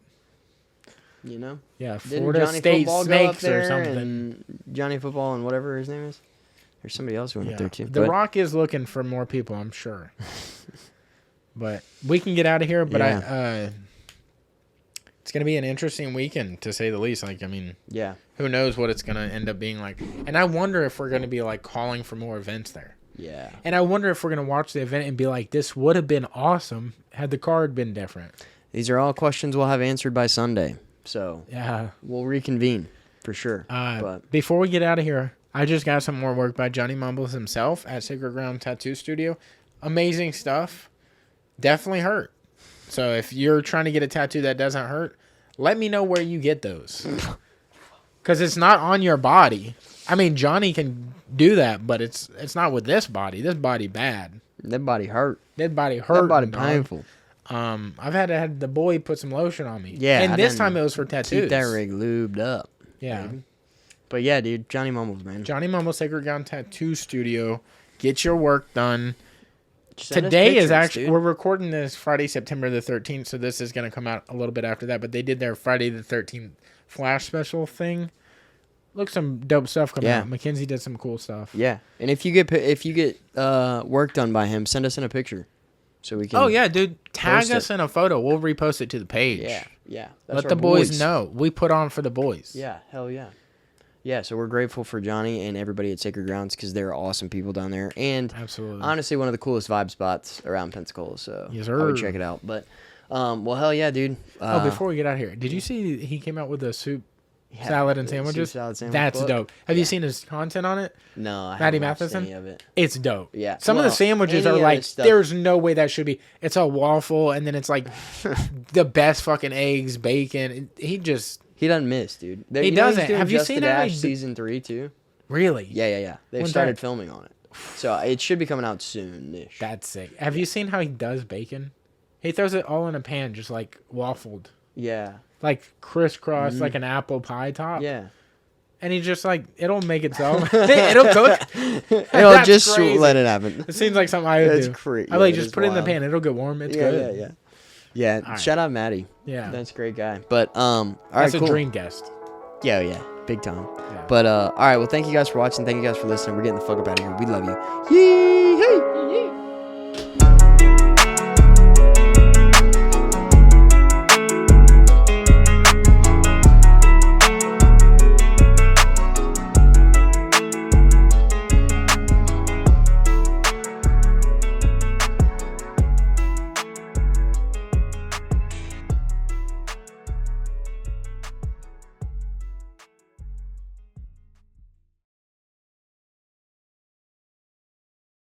You know? Yeah, Florida State Snakes or something. And Johnny Football and whatever his name is. There's somebody else who went up there, too. The Rock is looking for more people, I'm sure. But we can get out of here, but it's going to be an interesting weekend, to say the least. Like, I mean, who knows what it's going to end up being like. And I wonder if we're going to be, like, calling for more events there. Yeah. And I wonder if we're going to watch the event and be like, this would have been awesome had the card been different. These are all questions we'll have answered by Sunday. So yeah, we'll reconvene for sure. But before we get out of here, I just got some more work by Johnny Mumbles himself at Sacred Ground Tattoo Studio. Amazing stuff. Definitely hurt. So if you're trying to get a tattoo that doesn't hurt, let me know where you get those. Because it's not on your body. I mean, Johnny can do that, but it's not with this body. This body bad. That body hurt. That body hurt. That body painful. I've had the boy put some lotion on me. Yeah. And this time it was for tattoos. Keep that rig lubed up. Yeah. Baby. But yeah, dude, Johnny Mumbles, man. Johnny Mumbles, Sacred Ground Tattoo Studio. Get your work done. Send Today is actually, dude. We're recording this Friday, September the 13th, so this is going to come out a little bit after that. But they did their Friday the 13th Flash special thing. Look, some dope stuff coming out. Mackenzie did some cool stuff. Yeah. And if you get work done by him, send us in a picture. So we can. Oh yeah, dude! Tag us in a photo. We'll repost it to the page. Yeah. Let the boys know. We put on for the boys. Yeah, hell yeah. Yeah, so we're grateful for Johnny and everybody at Sacred Grounds because they're awesome people down there, and absolutely, honestly, one of the coolest vibe spots around Pensacola. So I would check it out. But, well, hell yeah, dude. Before we get out of here, did you see he came out with a soup? Salad and sandwiches. Salad sandwich That's book. Dope. Have you seen his content on it? No, I haven't watched any of it. It's dope. Yeah. Some of the sandwiches are like, there's no way that should be. It's a waffle, and then it's like the best fucking eggs, bacon. He doesn't miss, dude. He doesn't. Have you seen that? Season 3 too. Really? Yeah. They've started filming on it, so it should be coming out soon-ish. That's sick. Have you seen how he does bacon? He throws it all in a pan, just like waffled. Yeah. Like crisscross, like an apple pie top. Yeah. And he just like, it'll make itself. It'll cook. It'll just crazy. Let it happen. It seems like something I would do. That's crazy. I just put it in the pan. It'll get warm. It's good. Yeah. Right. Shout out Maddie. Yeah. That's a great guy. But, all right, that's a dream guest. Yeah. Big time. Yeah. But, all right. Well, thank you guys for watching. Thank you guys for listening. We're getting the fuck up out of here. We love you. Yee!